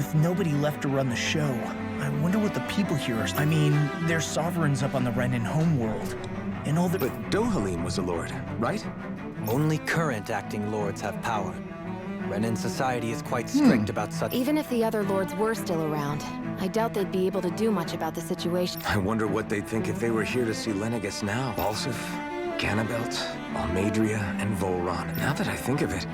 With nobody left to run the show, I wonder what the people here are. I mean, there's sovereigns up on the Renan homeworld. And all the... But Dohalim was a lord, right? Only current acting lords have power. Renan society is quite strict about such... Even if the other lords were still around, I doubt they'd be able to do much about the situation. I wonder what they'd think if they were here to see Lenegis now. Balsif, Ganabelt, Almadria, and Volron. Now that I think of it,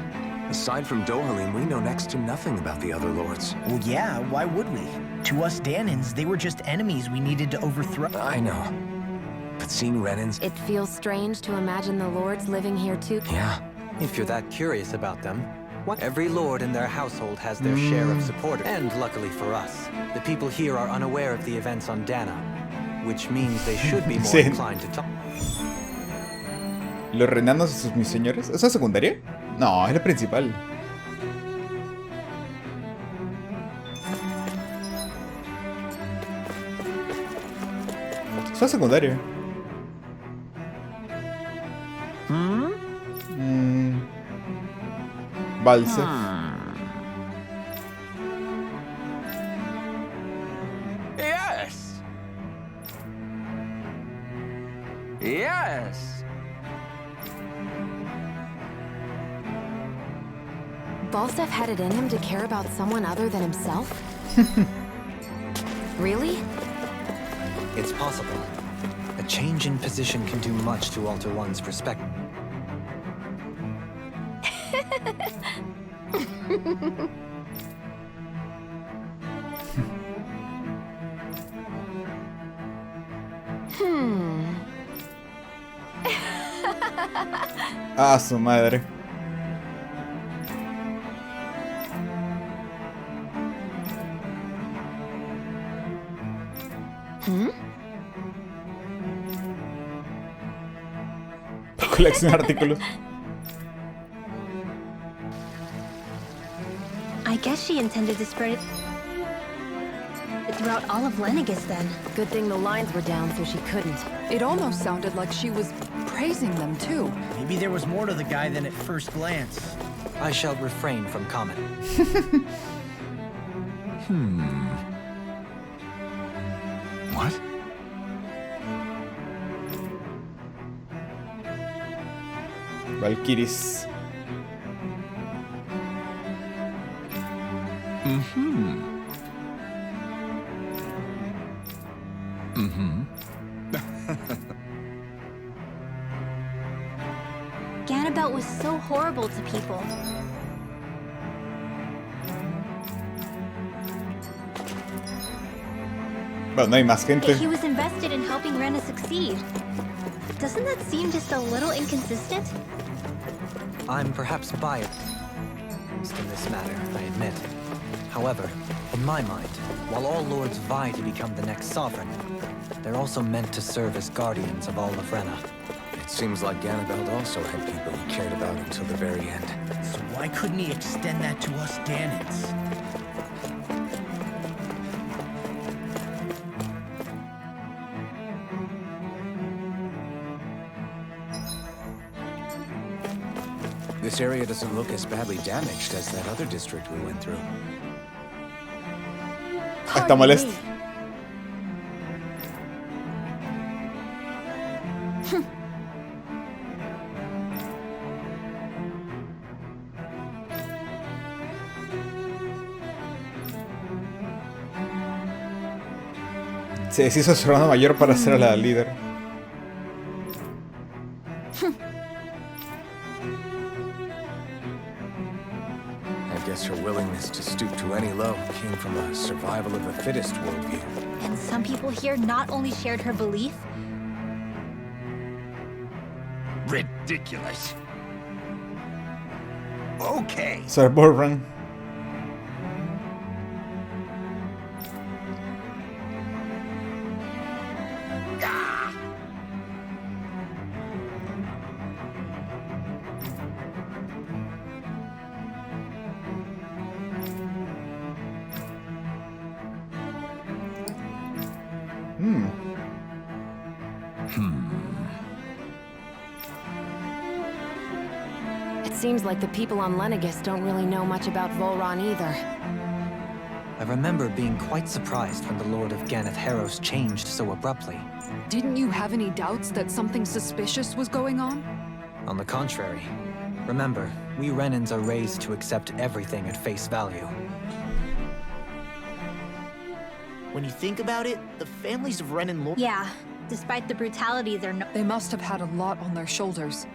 aside from Dohalim, we know next to nothing about the other lords. Well, yeah, why would we? To us Danans, they were just enemies we needed to overthrow. I know. But seeing Renan's... It feels strange to imagine the lords living here too. Yeah. If you're that curious about them, every lord in their household has their share of supporters. And luckily for us, the people here are unaware of the events on Dana, which means they should be more inclined to talk. ¿Los renanos y sus mis señores? ¿Es la secundaria? No, es la principal. Es la secundaria. Balsef. Yes. Yes. Balsef had it in him to care about someone other than himself? Really? It's possible. A change in position can do much to alter one's perspective. Ah, su madre. Colección de artículos. I guess she intended to spread it throughout all of Lenegis then. Good thing the lines were down so she couldn't. It almost sounded like she was praising them too. Maybe there was more to the guy than at first glance. I shall refrain from comment. What? Valkyries. Ganabelt was so horrible to people. Bueno, no hay más gente. He was invested in helping Rena succeed. Doesn't that seem just a little inconsistent? I'm perhaps biased in this matter, I admit. However, in my mind, while all lords vie to become the next sovereign, they're also meant to serve as guardians of all of Rena. It seems like Ganabelt also had people he cared about until the very end. So why couldn't he extend that to us Danans? This area doesn't look as badly damaged as that other district we went through. Está molesto. Se deshizo su hermano mayor para ser la líder. I guess her willingness to stoop to any low came from a survival of the fittest worldview. And some people here not only shared her belief, Ridiculous. Okay. Sir Borran. It seems like the people on Lenegis don't really know much about Volron either. I remember being quite surprised when the Lord of Ganeth Harros changed so abruptly. Didn't you have any doubts that something suspicious was going on? On the contrary. Remember, we Renans are raised to accept everything at face value. When you think about it, the families of Ren and Lord... Yeah, despite the brutality, they're no. They must have had a lot on their shoulders,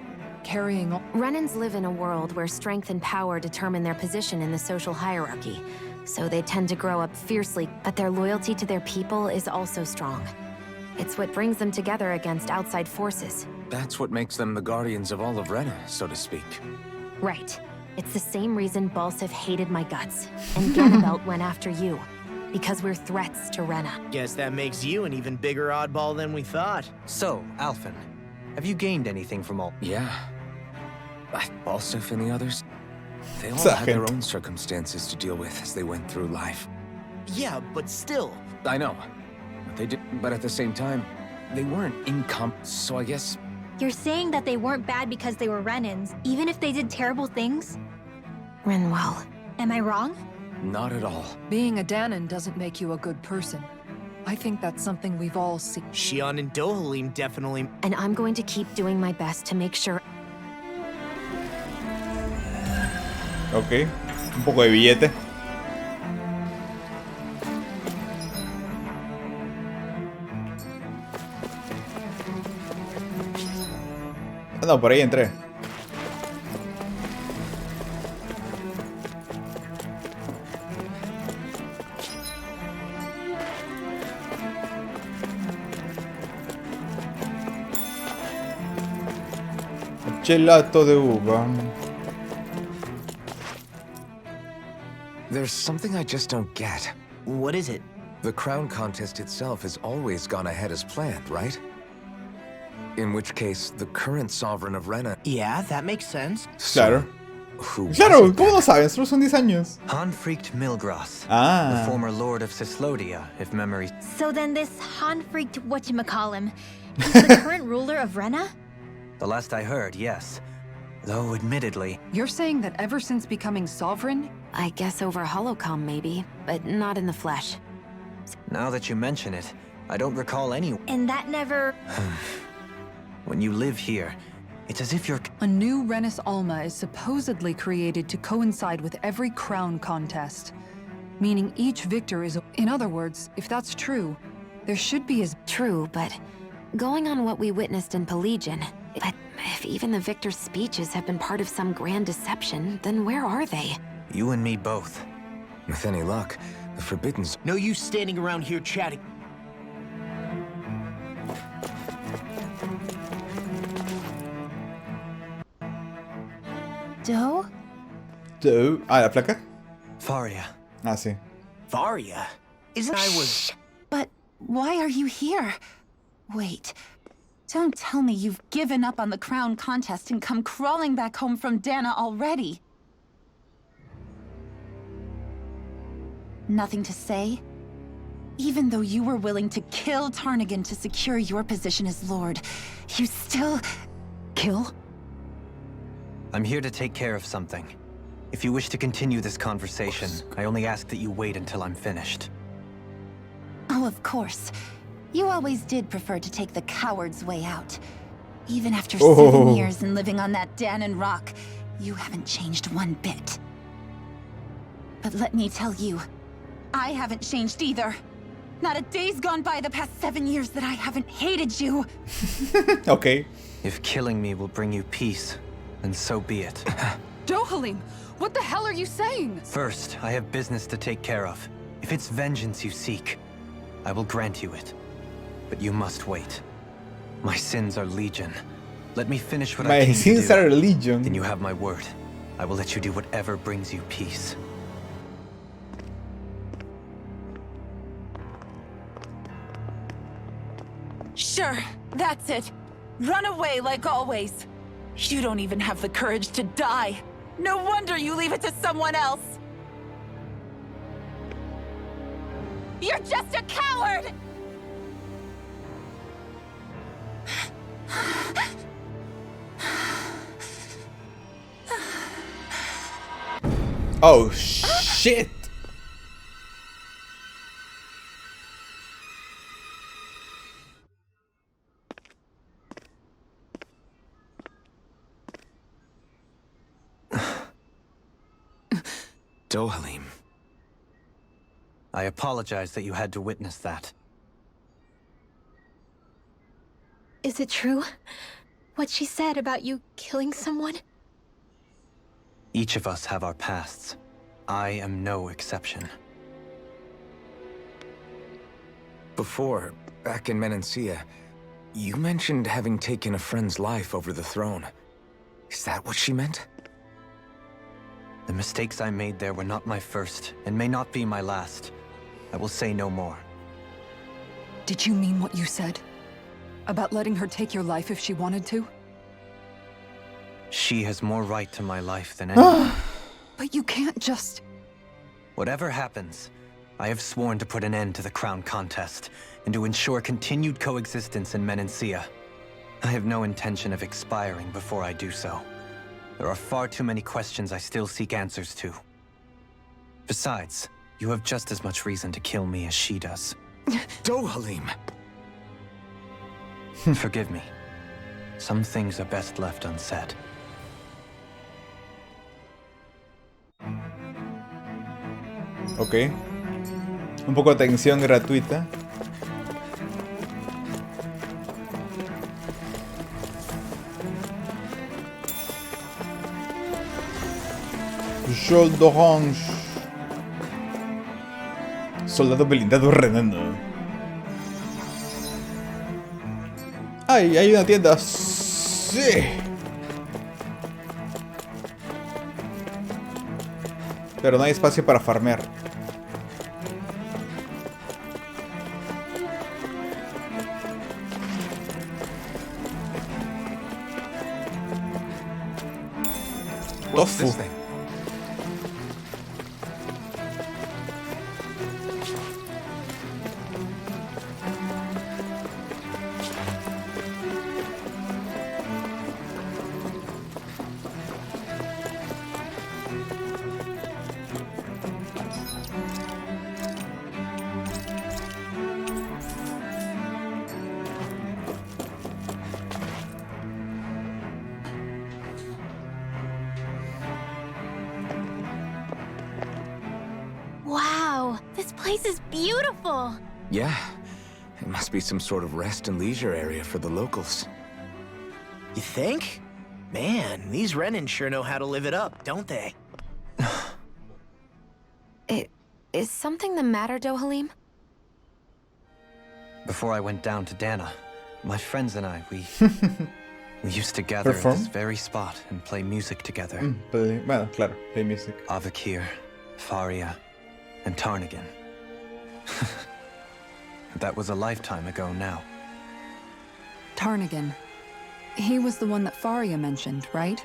carrying on. Renans live in a world where strength and power determine their position in the social hierarchy, so they tend to grow up fiercely, but their loyalty to their people is also strong. It's what brings them together against outside forces. That's what makes them the guardians of all of Rena, so to speak. Right. It's the same reason Balsif hated my guts, and Ganabelt went after you. Because we're threats to Rena. Guess that makes you an even bigger oddball than we thought. So, Alphen, have you gained anything from all? Yeah. Balsif and the others, they all Second. had their own circumstances to deal with as they went through life. Yeah, but still. I know. But at the same time, they weren't so I guess... You're saying that they weren't bad because they were Renans, even if they did terrible things? Rinwell. Am I wrong? Not at all. Being a Danon doesn't make you a good person. I think that's something we've all seen. Shion and Dohalim definitely... And I'm going to keep doing my best to make sure... Ok. Un poco de billete. No, por ahí entré. Gelato de uva. There's something I just don't get. What is it? The crown contest itself has always gone ahead as planned, right? In which case, the current sovereign of Rena... Yeah, that makes sense. Claro. Who was Claro, it ¿cómo no then? saben? Solo son 10 años. Hanfried Milgras, Ah. the former lord of Cislodia, if memory... So then this Han-freaked whatchamacallem is the current ruler of Rena? The last I heard, yes. Though, admittedly, You're saying that ever since becoming sovereign, I guess over holocom maybe, but not in the flesh. now that you mention it, I don't recall any... And that never... When you live here, it's as if you're... a new Renis Alma is supposedly created to coincide with every crown contest. Meaning each victor is... In other words, if that's true, there should be as... True, but going on what we witnessed in Pelagian, but if even the victor's speeches have been part of some grand deception, then where are they? You and me both. With any luck, the Forbidden... No use standing around here chatting. Doe? Ah, la placa. Faria. Ah, sí. Varia? Isn't I was... But why are you here? Wait. Don't tell me you've given up on the crown contest and come crawling back home from Dana already. Nothing to say? Even though you were willing to kill Tarnigan to secure your position as Lord, you still... Kill? I'm here to take care of something. If you wish to continue this conversation, I only ask that you wait until I'm finished. Oh, of course. You always did prefer to take the coward's way out. Even after 7 years and living on that Danon rock, you haven't changed one bit. But let me tell you, I haven't changed either. Not a day's gone by the past 7 years that I haven't hated you. Ok. If killing me will bring you peace, then so be it. Dohalim, what the hell are you saying? First, I have business to take care of. If it's vengeance you seek, I will grant you it. But you must wait. My sins are legion. Let me finish what I My came to sins do. are religion. Then you have my word. I will let you do whatever brings you peace. Sure, that's it. Run away like always. You don't even have the courage to die. No wonder you leave it to someone else. You're just a coward! Oh, shit. Dohalim. I apologize that you had to witness that. Is it true? What she said about you killing someone? Each of us have our pasts. I am no exception. Before, back in Menancia, you mentioned having taken a friend's life over the throne. Is that what she meant? The mistakes I made there were not my first, and may not be my last. I will say no more. Did you mean what you said? About letting her take your life if she wanted to? She has more right to my life than anyone. But you can't just... Whatever happens, I have sworn to put an end to the crown contest, and to ensure continued coexistence in Menancia. I have no intention of expiring before I do so. There are far too many questions I still seek answers to. Besides, you have just as much reason to kill me as she does. Dohalim! Forgive me. Some things are best left unsaid. Ok. Un poco de atención gratuita. Sol d'Orange. Soldado blindado renando. ¡Ay! Hay una tienda. ¡Sí! Pero no hay espacio para farmear. What's this thing? Wow, this place is beautiful! Yeah. It must be some sort of rest and leisure area for the locals. You think? Man, these Renin sure know how to live it up, don't they? Is something the matter, Dohalim? Before I went down to Dana, my friends and I, we used to gather Perform? at this very spot and play music together. Bueno, claro, play music. Avakir, Faria, and Tarnigan. That was a lifetime ago now. Tarnigan. He was the one that Faria mentioned, right?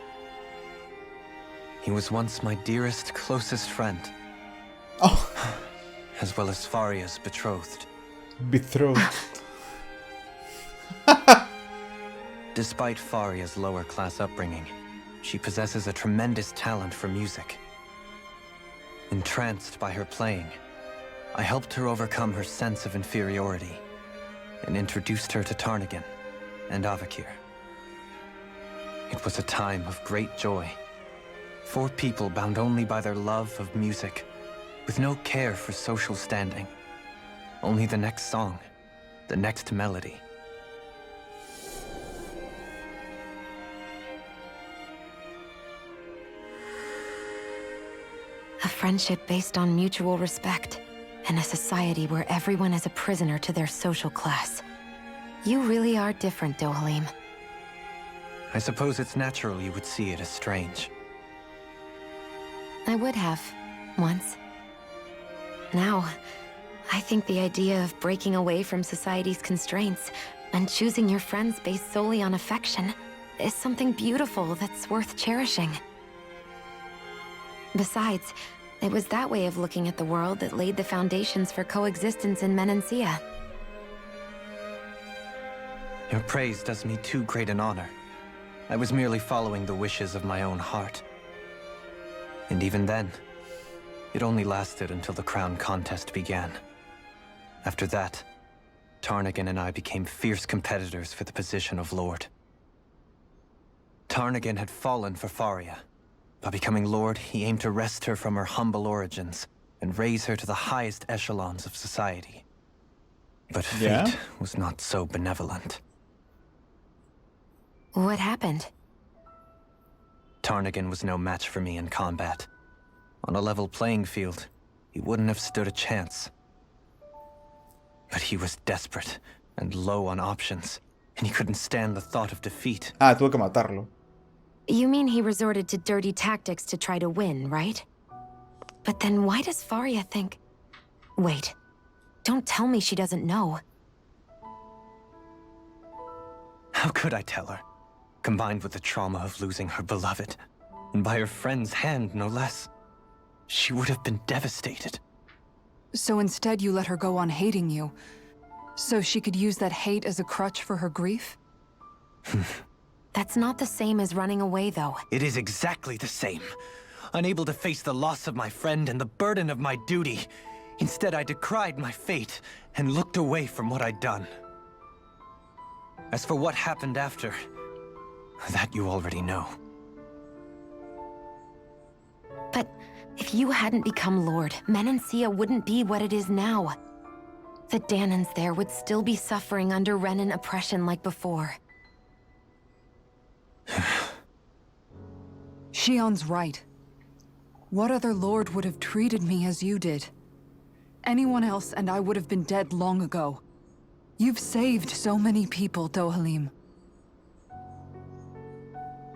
He was once my dearest, closest friend. Oh, As well as Faria's betrothed. betrothed. Despite Faria's lower class upbringing, she possesses a tremendous talent for music. Entranced by her playing, I helped her overcome her sense of inferiority and introduced her to Tarnigan and Avakir. It was a time of great joy. 4 people bound only by their love of music, with no care for social standing. Only the next song, the next melody. A friendship based on mutual respect, and a society where everyone is a prisoner to their social class. You really are different, Dohalim. I suppose it's natural you would see it as strange. I would have, once. Now, I think the idea of breaking away from society's constraints and choosing your friends based solely on affection is something beautiful that's worth cherishing. Besides, it was that way of looking at the world that laid the foundations for coexistence in Menancia. Your praise does me too great an honor. I was merely following the wishes of my own heart. And even then, it only lasted until the crown contest began. After that, Tarnigan and I became fierce competitors for the position of Lord. Tarnigan had fallen for Faria, By becoming Lord, he aimed to wrest her from her humble origins and raise her to the highest echelons of society. But fate was not so benevolent. What happened? Tarnigan was no match for me in combat. On a level playing field, he wouldn't have stood a chance. But he was desperate and low on options, and he couldn't stand the thought of defeat. Ah, tuve que matarlo. You mean he resorted to dirty tactics to try to win, right? But then why does Faria think... Wait. Don't tell me she doesn't know. How could I tell her? Combined with the trauma of losing her beloved, and by her friend's hand, no less, she would have been devastated. So instead you let her go on hating you, so she could use that hate as a crutch for her grief? That's not the same as running away, though. It is exactly the same. Unable to face the loss of my friend and the burden of my duty, instead I decried my fate and looked away from what I'd done. As for what happened after, that you already know. But if you hadn't become Lord, Menancia wouldn't be what it is now. The Danans there would still be suffering under Renan oppression like before. Shion's right. What other lord would have treated me as you did? Anyone else and I would have been dead long ago. You've saved so many people, Dohalim.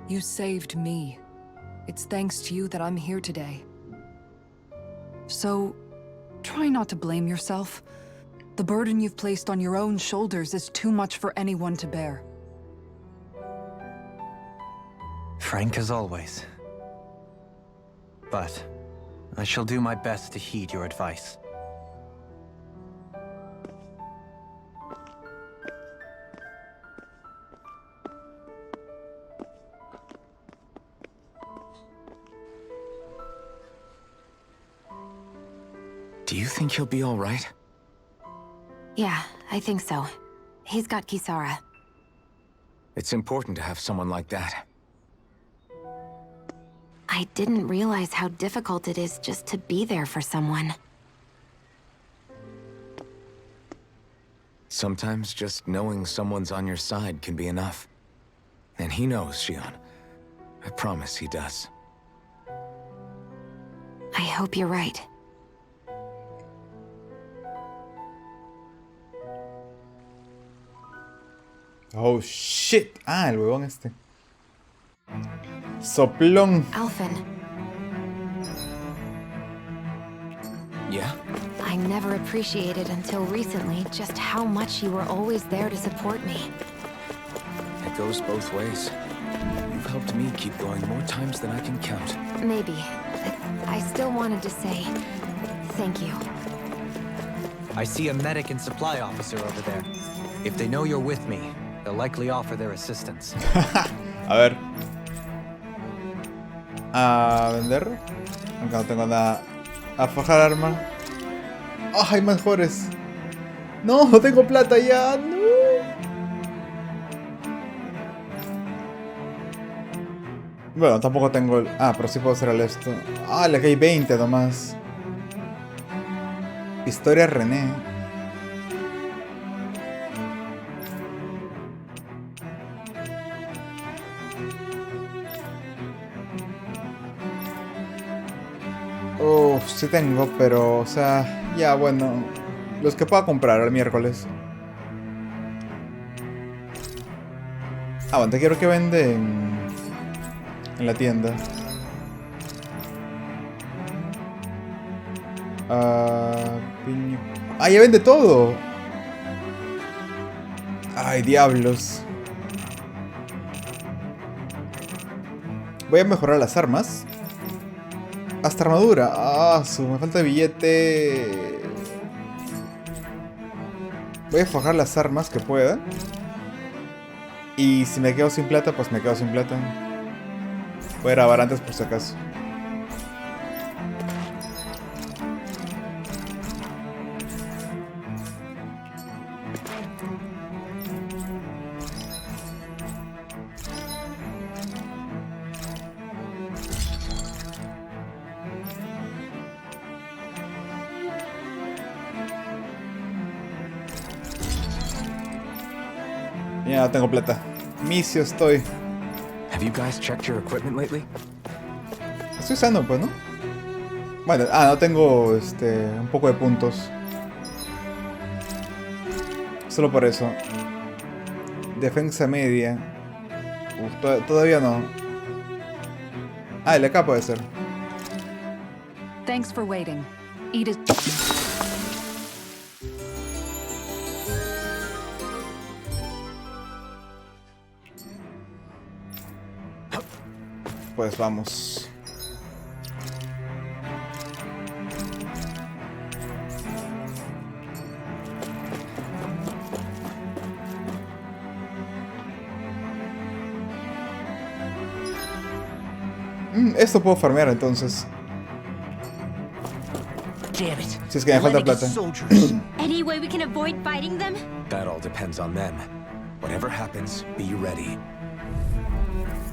You saved me. It's thanks to you that I'm here today. So, try not to blame yourself. The burden you've placed on your own shoulders is too much for anyone to bear. Frank as always. But I shall do my best to heed your advice. Do you think he'll be all right? Yeah, I think so. He's got Kisara. It's important to have someone like that. I didn't realize how difficult it is just to be there for someone. Sometimes just knowing someone's on your side can be enough. And he knows, Shion. I promise he does. I hope you're right. Oh, shit. Ah, el huevón este. Soplón. Alphen, Yeah? I never appreciated until recently just how much you were always there to support me. It goes both ways. You've helped me keep going more times than I can count. Maybe. But I still wanted to say thank you. I see a medic and supply officer over there. If they know you're with me, they'll likely offer their assistance. A ver. A vender. Aunque no tengo nada. A forjar arma. ¡Ah, hay mejores! ¡No! ¡No tengo plata ya! ¡No! Bueno, tampoco tengo el... Ah, pero sí puedo hacer el esto. Ah, le hay 20 nomás. Historia René. Uff, sí tengo, pero, o sea, ya bueno, los que pueda comprar el miércoles. Aguanta, quiero que venden en la tienda. Piño. ¡Ah, ya vende todo! ¡Ay, diablos! Voy a mejorar las armas. Hasta armadura. Ah, me falta billete. Voy a forjar las armas que pueda. Y si me quedo sin plata, pues me quedo sin plata. Voy a grabar antes por si acaso. Ya no tengo plata. Misio estoy. Have you guys checked your equipment lately? Estoy usando, pues, ¿no? Bueno, no tengo un poco de puntos. Solo por eso. Defensa media. Todavía no. El acá puede ser. Thanks for waiting. Edith. Pues vamos. Esto puedo farmear entonces. Damn it. Si es que me falta Lennox plata. soldiers. Any way we can avoid fighting them? That all depends on them. Whatever happens, be ready.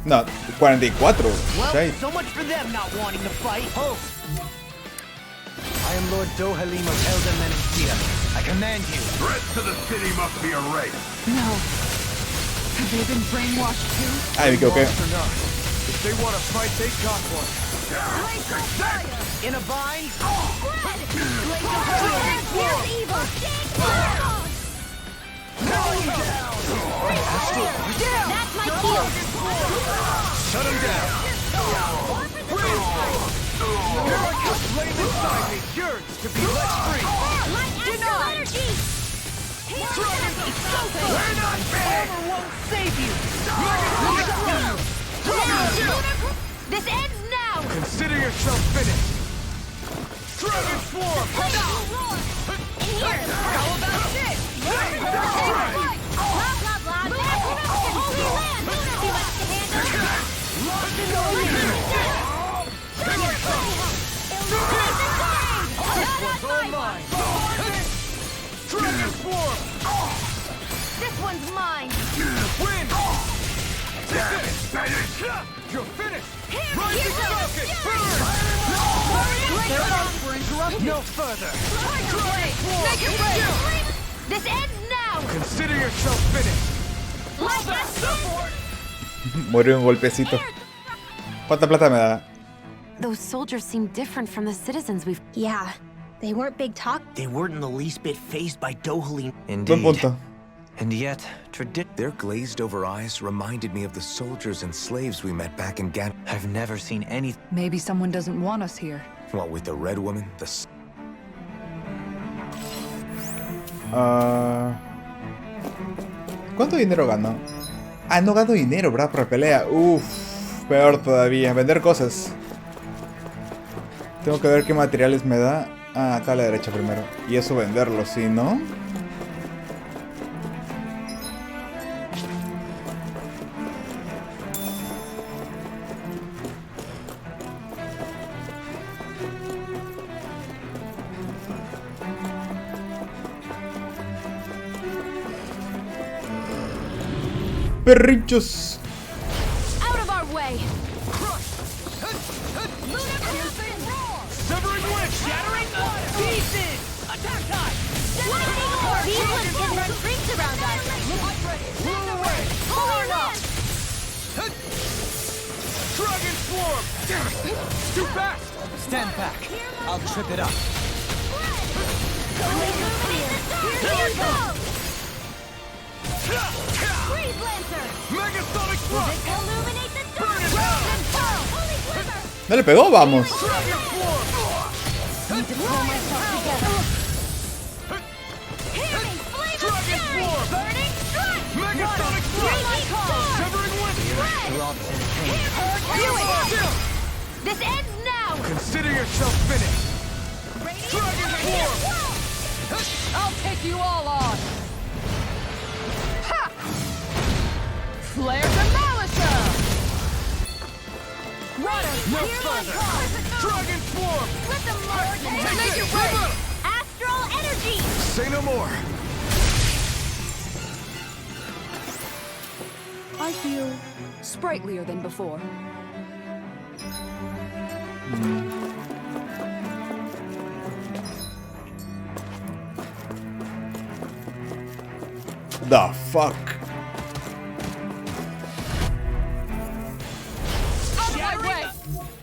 No, 44. Well, Shite. so much for them not wanting to fight. I am Lord Dohalim of Elden Menancia. I command you. Threats to the city must be erased. No. Have they been brainwashed too? Me equivoqué. Or not. If they want to fight, they got one. In a bind. Here's evil! That's my kill! Shut him down. Here I come, laid inside me, yearns to be let free. Light astral energy! We're not finished. Armor won't save you. This ends now! Consider yourself finished. Dragon form. In here! How about this? Blah, blah, blah. Holy land! Too much to handle? All mine. Dragon form. This one's mine! Win. You're finished. Rising rocket. Burn. No further. Make it rain! This ends now! Consider yourself finished. Like that! Murió un golpecito. ¿Cuánta plata me da? Those soldiers seem different from the citizens we've... Yeah, they weren't big talk. They weren't in the least bit phased by Dohalim. Buen Indeed. punto. And yet, Their glazed over eyes reminded me of the soldiers and slaves we met back in Gan. I've never seen any... Maybe someone doesn't want us here. What with the red woman, ¿Cuánto dinero gano? No gano dinero, ¿verdad? Por pelea. Uff, peor todavía. Vender cosas. Tengo que ver qué materiales me da. Acá a la derecha primero. Y eso venderlo, ¿sí, no? Perrichos. Out of our way! Severing witch. Shattering pieces. Attack time. Lightning orb! These ones can run rings around us! Blew away. Holy land! Dragon swarm. Too fast. Stand back. I'll trip it up. Here goes! Freeze Lancer! Megasonic thrust. Illuminate the dark! Burn it down. Holy Glimmer! ¿No le pegó? Vamos. Dragon form. Need to pull myself together. Hear me! Flame of Dragon fury! form. Burning strike! Megasonic thrust. Great storm! Severing witch. Do it! This ends now! Consider yourself finished. Dragon form. I'll take you all on! Ha! Flare Demolisher! Water! No Clear my further. path! Dragon form. Let them merge and Take make it. it rain! Astral energy! Say no more. I feel sprightlier than before. The fuck.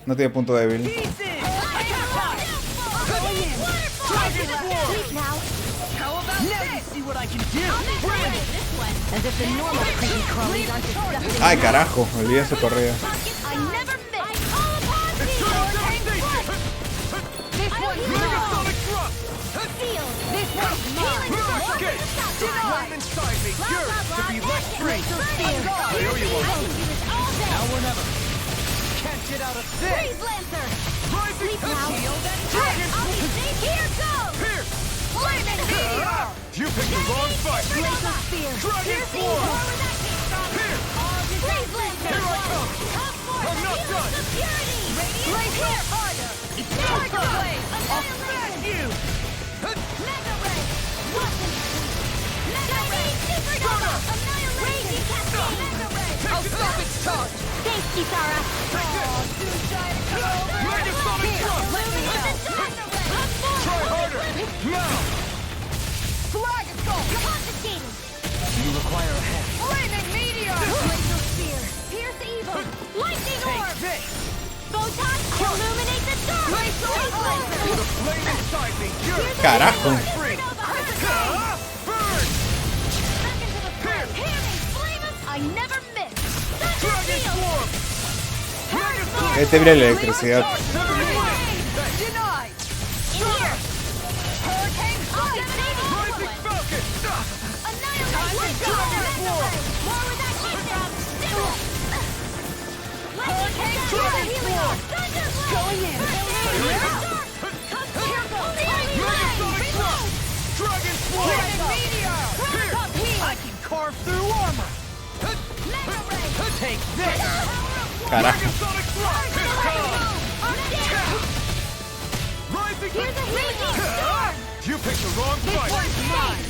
No tiene punto débil. Ay, carajo, olvidé su corrida. Get out of this! Freeze Lancer! Rising shield and dragon! Here goes! Pierce! Flaming meteor! You picked the wrong fight! Laser spear! Dragon form! Pierce! Freeze Lancer! Here I come! I'm not done! Laser fire! It's Tiger Blade! I'll smash you! Mega Ray! Mega Ray! Supernova! Annihilation! Mega Ray! I'll stop its charge! Thanks, Kisara! Try harder! Now! You require a hand. Flaming meteor! Laser spear! Pierce evil! Lightning orb! Take this! Photon! Illuminate the dark! Laser laser! The flame inside me! You're Carajo. free! Burn! Back into the flame! Hammy! Flame us! I never miss! Dragon swarm! Este brillo de electricidad. Denied! Here! Hurricane Strike! Rising Falcon! Annihilation! More where that came from! Hurricane Strike! Going in! Dragon swarm! Meteor! I can carve through armor! Take this! Carajo. Sonic thrust! Rising! Here's a raging storm! You picked the wrong fight! Mine!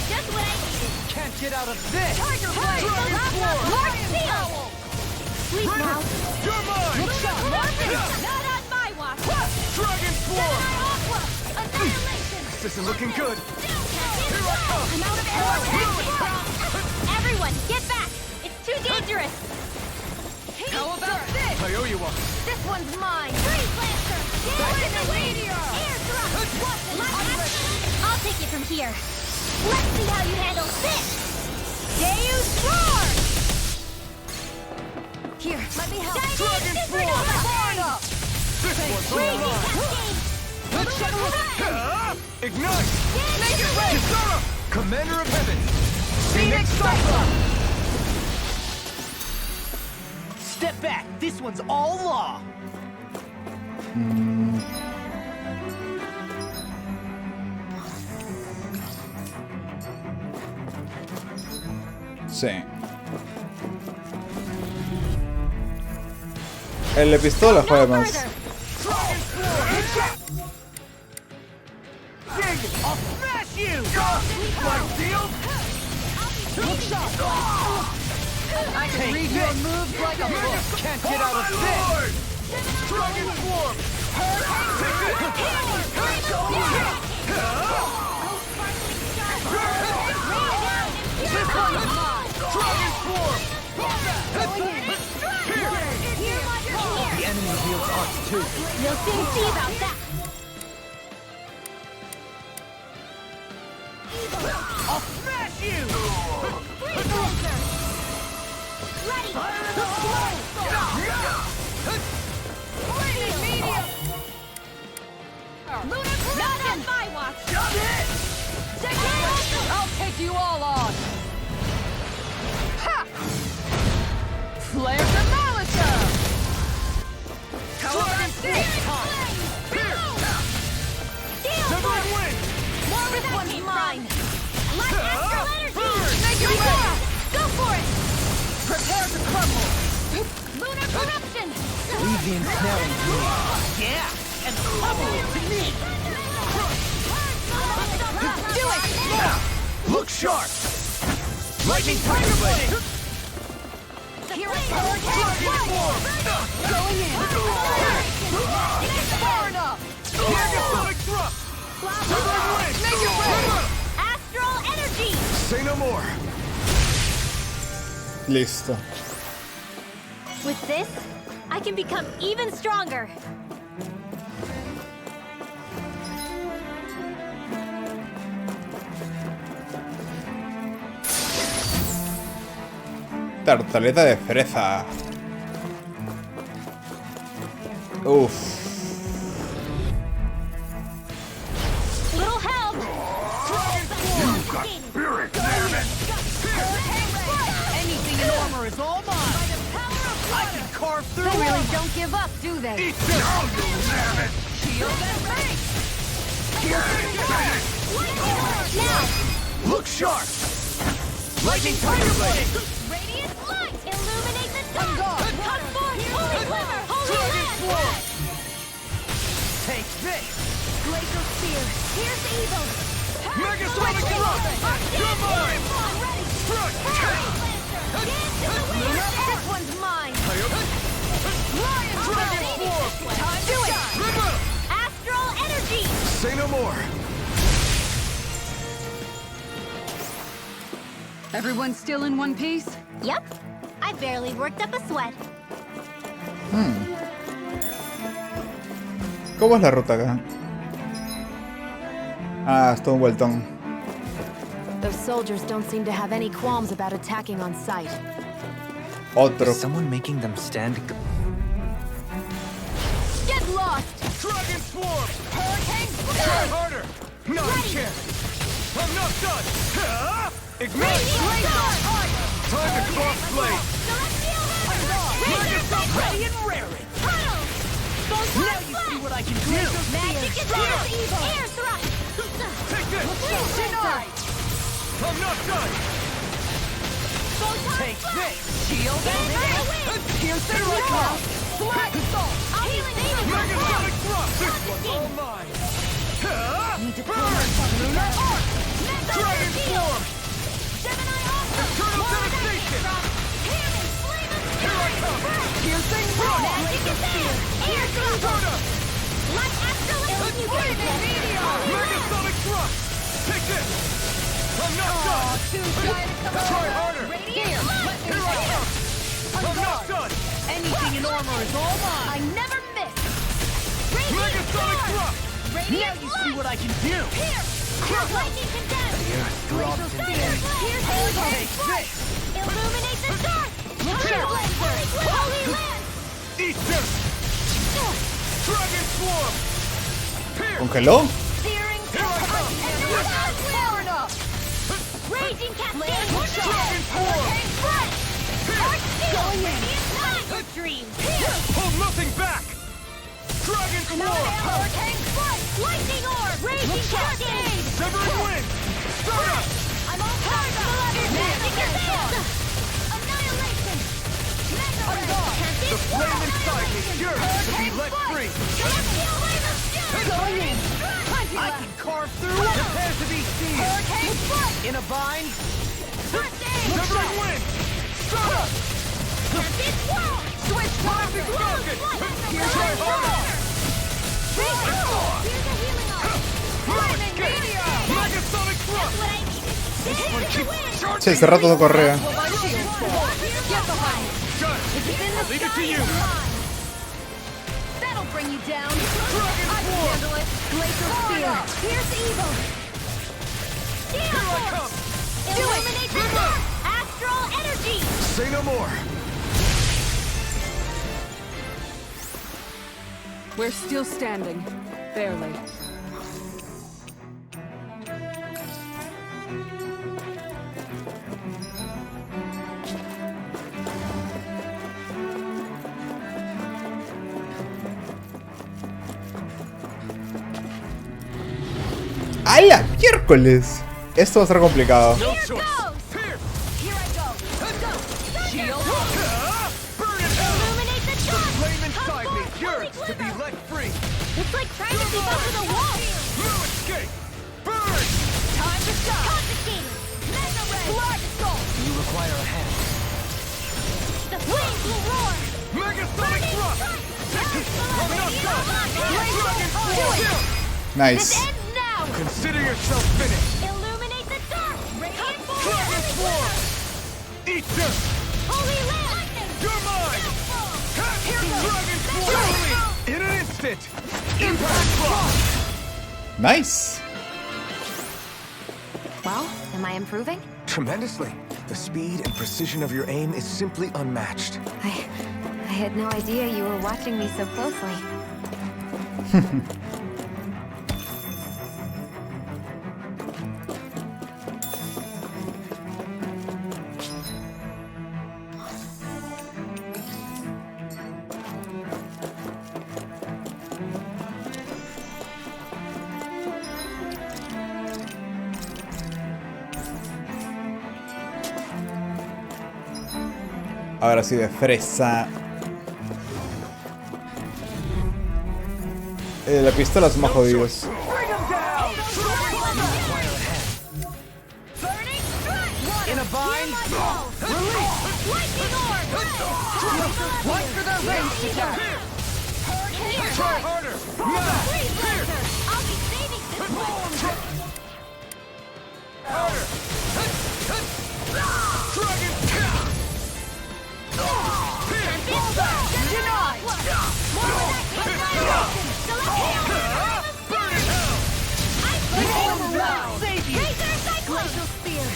Just what I needed! Can't get out of this! Tiger Blade! Dragon swarm! Large seal! Sleep now! You're mine! Not on my watch! Dragon swarm! Aqua! Annihilation! This isn't looking good! I'm out of arrows! Everyone, get back! It's too dangerous! How about this? I owe you one. This one's mine! Freeze Lancer! Back in the meteor! Air thrust! I'll take it from here. Let's see how you handle this! Deus Roar! Here, let me help. Dragon Form! Burn up! This one's all mine! Ignite! Make it rain! Kisara! Commander of Heaven! Phoenix Cyclone! Step back. This one's all law. Sí. El de pistola juega más. I'll smash you! I can read your moves like a book. Can't get out of this! Dragon Form! Dragon Form! The enemy wields arts too. You'll soon see about that. I'll smash you! Freeze Lancer! Ready! Flaming medium! Lunar not on my watch! I'll take you all on! Ha! Flare Demolitor! Dragon Stick! Divine Wind! More with one's mine! Like astral energy! Make it rain! Go for it! Prepare to crumble! Lunar corruption! Leave the ensnaring to me. Yeah, and crumble it to me. Do it! Look sharp! Lightning Tiger Blade! Here it comes! Going in! Burn up! Sonic thrust! Divine Wind! Make it rain! Astral energy! Say no more! Listo. With this, I I can become even stronger. Tartaleta de fresa. Uff. Little help. You've got spirit, damn it! Anything in armor is all mine. I can carve through They really armor. don't give up, do they? Eat this! Now you damn it! Shield and face. Now, Look sharp! Lightning tiger blade. radiant light. Illuminate the dark. Come forth, holy glimmer, holy land. Take this. Glacial spear. Here's evil. Megasonic thrust! You're mine! Ready. Strike! Dance in the wind. This one's mine. Lion Dragon Form! Time to shine. River! Astral energy. Say no more. Everyone still in one piece? Yep. I barely worked up a sweat. ¿Cómo es la ruta acá? Ah, es todo un vueltón. Those soldiers don't seem to have any qualms about attacking on sight. Otro. Is someone making them stand? Get lost. Dragon Swarm! Hurricane Try harder! Not a chance! I'm not done! Ha! Ignite! Time to cross blade! Ready and raring. Now you see what I can do. Magic is evil. Air thrust. Take this! Denied. I'm not done! Take this. Shield and face. Pierce and Here I come! Blood assault. Megasonic thrust! This one's all mine! Ha! Burn! lunar arc. Dragon Swarm! Gemini Alpha. Eternal devastation! Here I come. Piercing rock. Magic is there. Air thrust. Burn up! Like astral Megasonic thrust! Take this! I'm not done! Try harder! Radiant light. Here I come! I'm not done! Anything in armor is all mine. I never miss. Megasonic thrust! Now you see what I can do. Lightning condemned. Glacial spear. Here's evil. Take this. Illuminate the dark. Holy land. Eat this! Dragon Swarm! Pierce! ¿Congeló? Searing come. Far enough. Raging cascade. Dragon Swarm! Arch steel. Radiant light. Dream. Hold nothing back! Dragon Swarm! Hurricane strike. Lightning orb. Raging cascade. Severing wind! Start up! I'm on fire. Magic is there. Annihilation. Mega ray. The flame inside me yearns to be let free! Celestial wave of fury. I can carve through. Prepare to be seized. Hurricane strike. In a bind. First aid. Severing wind! Start up! Champion swirl. Switch time is broken! Try harder! Here's a healing arm. Lightning meteor! Megasonic thrust! What I needed. This One is the keeps win. charging! Che, hace rato no correa. Get behind. Got it! Leave it to you! That'll bring you down. Dragon I can Swarm! handle it. Glacial spear. Here's evil. Here I come! Illuminate the dark. Astral energy. Say no more. We're still standing. Barely. ¡A la miércoles! Esto va a ser complicado. No Here choice! goes. Pierce! Here I go. Go. Shield. Ah! Burn it out! Illuminate the The dark. flame Come inside me forth, yearns holy to be glimmer. let free! It's like trying to keep up to the wall. No escape! Burn! Time to stop. Confiscated. Mega ray. Blood assault. You require a hand. The flames will roar. Megasonic thrust! I'm not done! Dragon Do Swarm! it. Nice. This ends now. Consider yourself finished. Illuminate the dark. Radiant Dragon Swarm! Eat this! Holy land. You're mine! Here goes. it! Impact block! Nice. Well, am I improving? Tremendously. The speed and precision of your aim is simply unmatched. I had no idea you were watching me so closely. Ahora sí, de fresa. La pistola es más jodidos. In a bind, release! Lightning orb! Wait for their range attack! Try harder! Now! Here! I'll be saving this one! Harder! Dragon kill! Denied! More of that annihilation! Burn in hell! Overwhelmed! Razor Cyclone! Glacial Spear!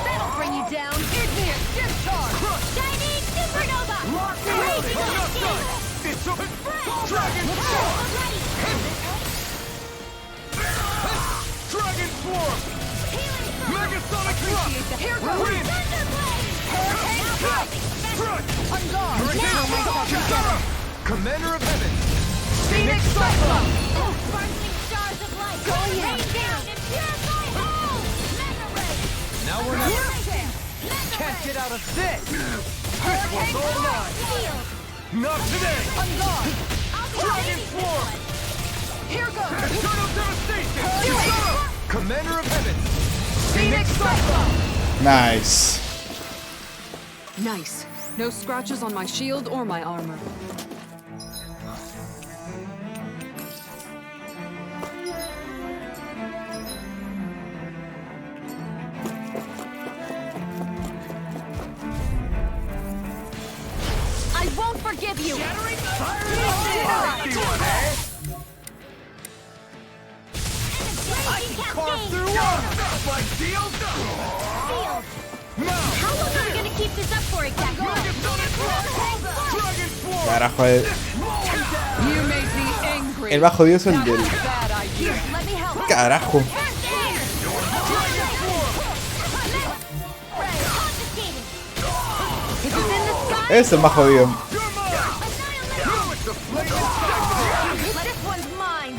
That'll bring you down! Igneous discharge! Shining Supernova! Raging Enough Lightning! done! It's over! Dragon Swarm! Dragon Swarm! Megasonic Thrust! Here goes Wind! Thunderblade! Front! On guard! Commander of Heaven! Phoenix Cyclone! Sparkling stars of light! Rain down and purify all! Mega Ray! Now we're not... Can't get out of this! This one's all mine! Not today! On guard! Dragon Swarm! Here goes! Eternal Devastation! Commander of Heaven! Phoenix Cyclone! Nice. Nice. No scratches on my shield or my armor. I won't forgive you! I can carve through armor! Like steel? Sealed! Now! How long are we gonna keep this up for exactly? Megasonic Thrust! Dragon Swarm! Carajo, You made me angry. el más jodido es el del. Bad idea. Let me help! Carajo. Es el más jodido. You're mine! Now it's the flaming cyclone! This one's mine!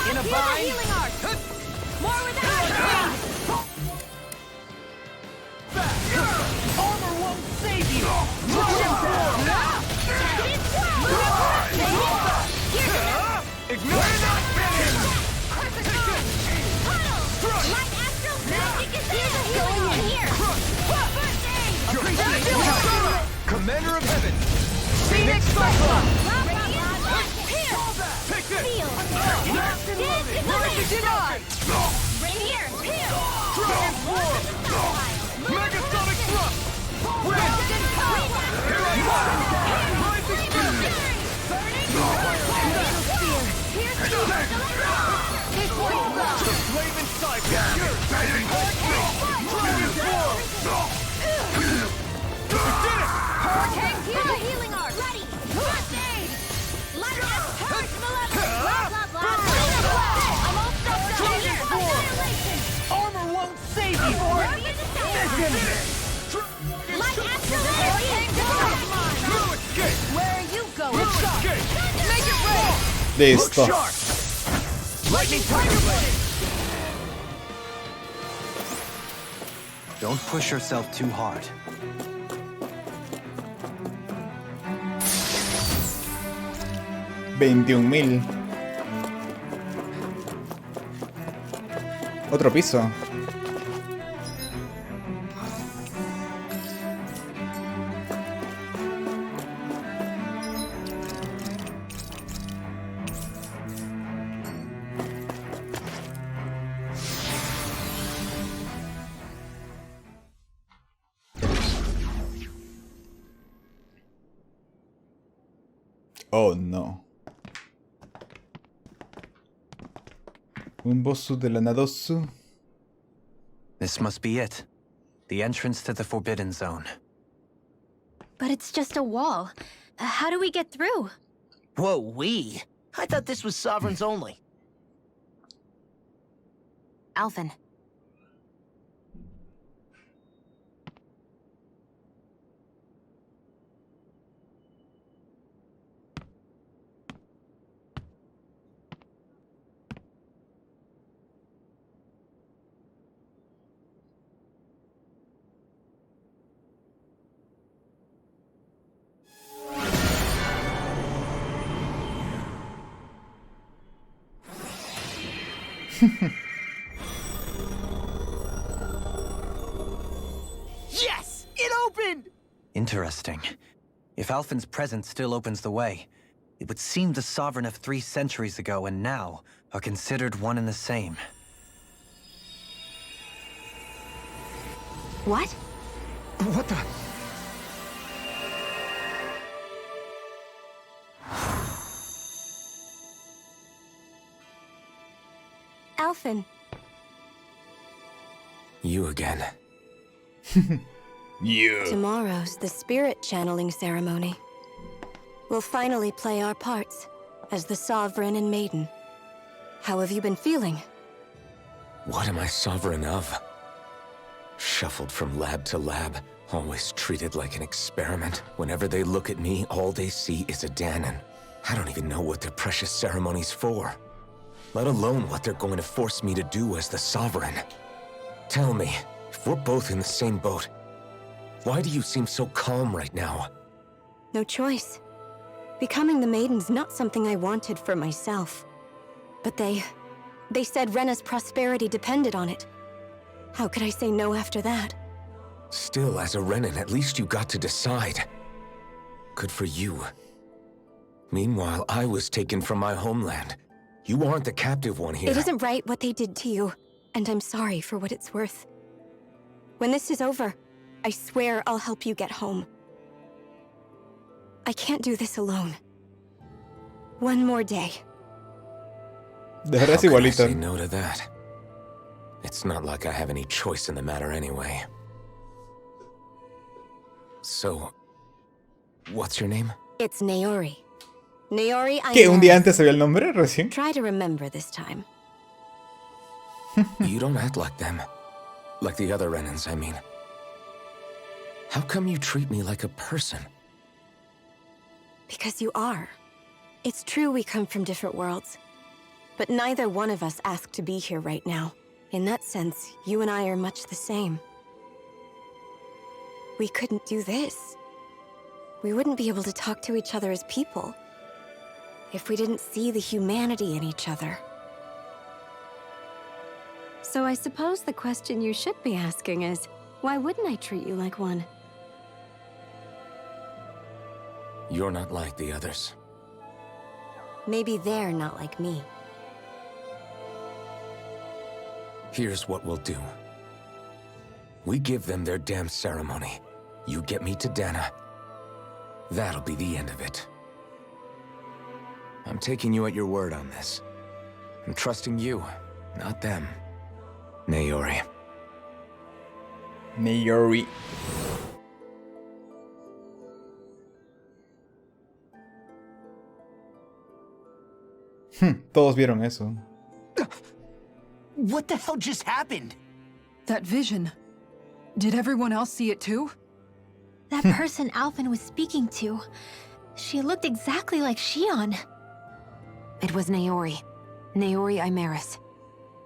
In a Here's bind. healing art! More with that! Armor won't save you! Ignite! Light astral magic is here's a healing art here! First aid! Commander of Heaven! Phoenix Cyclone! Here! Take this! Denied! Right here! Here! Dragon Swarm! Megasonic Thrust! Wind! Here I come! Rising The flaming cyclone! Dragon Swarm! We did it! Hurricane here's a healing art! Ready! First aid! Light us! Purge malevolence! Blah, blah, blah! Blah, blah, blah! I'm all stuck down here! Annihilation! Armor won't save you! Light astral energy! No escape! Where are you going? No escape! Make it rain! Listo. Look sharp! Lightning Tiger Blade! Don't push yourself too hard. $21,000. Otro piso. Oh no. Un bossu de la nadosu. This must be it. The entrance to the Forbidden Zone. But it's just a wall. How do we get through? Whoa, we? I thought this was sovereigns only. Alphen. Yes! It opened! Interesting. If Alphen's presence still opens the way, it would seem the Sovereign of 3 centuries ago and now are considered one and the same. What? What the? Alphen. You again. Yeah. Tomorrow's the spirit channeling ceremony. We'll finally play our parts as the Sovereign and Maiden. How have you been feeling? What am I sovereign of? Shuffled from lab to lab, always treated like an experiment. Whenever they look at me, all they see is a Danon. I don't even know what their precious ceremony's for. Let alone what they're going to force me to do as the Sovereign. Tell me, if we're both in the same boat, why do you seem so calm right now? No choice. Becoming the Maiden's not something I wanted for myself. But they said Rena's prosperity depended on it. How could I say no after that? Still, as a Renan, at least you got to decide. Good for you. Meanwhile, I was taken from my homeland. You aren't the captive one here. It isn't right what they did to you, and I'm sorry for what it's worth. When this is over, I swear I'll help you get home. I can't do this alone. One more day. De verdad es How could I igualito. say no to that? It's not like I have any choice in the matter anyway. So, what's your name? It's Naori. Naori, ¿Qué? ¿Un día antes sabía el nombre recién? Try to remember this time. You don't act like them. Like the other Renans, I mean. How come you treat me like a person? Because you are. It's true we come from different worlds. But neither one of us asked to be here right now. In that sense, you and I are much the same. We couldn't do this. We wouldn't be able to talk to each other as people if we didn't see the humanity in each other. So I suppose the question you should be asking is, why wouldn't I treat you like one? You're not like the others. Maybe they're not like me. Here's what we'll do. We give them their damn ceremony. You get me to Dana. That'll be the end of it. I'm taking you at your word on this. I'm trusting you, not them. Naori. Naori. Todos vieron eso. What the hell just happened? That vision. Did everyone else see it too? That person Alphen was speaking to, she looked exactly like Shion. It was Naori. Naori Imeris.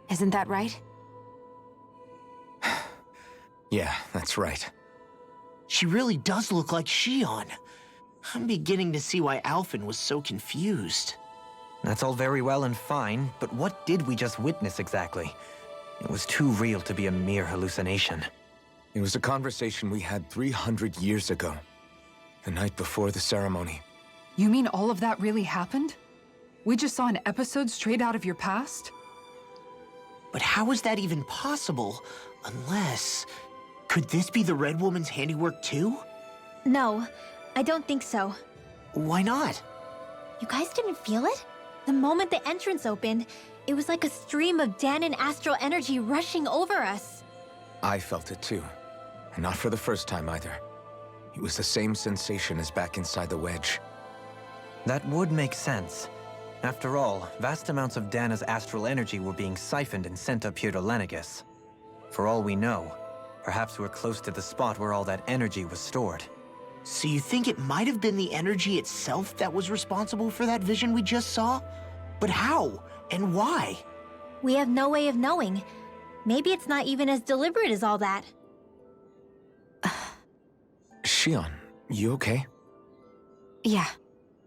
Isn't that right? Yeah, that's right. She really does look like Shion. I'm beginning to see why Alphen was so confused. That's all very well and fine, but what did we just witness exactly? It was too real to be a mere hallucination. It was a conversation we had 300 years ago. The night before the ceremony. You mean all of that really happened? We just saw an episode straight out of your past? But how is that even possible? Unless... Could this be the Red Woman's handiwork too? No, I don't think so. Why not? You guys didn't feel it? The moment the entrance opened, it was like a stream of Danon astral energy rushing over us. I felt it too. And not for the first time either. It was the same sensation as back inside the wedge. That would make sense. After all, vast amounts of Dana's astral energy were being siphoned and sent up here to Lenegus. For all we know, perhaps we're close to the spot where all that energy was stored. So you think it might have been the energy itself that was responsible for that vision we just saw? But how? And why? We have no way of knowing. Maybe it's not even as deliberate as all that. Shion, you okay? Yeah,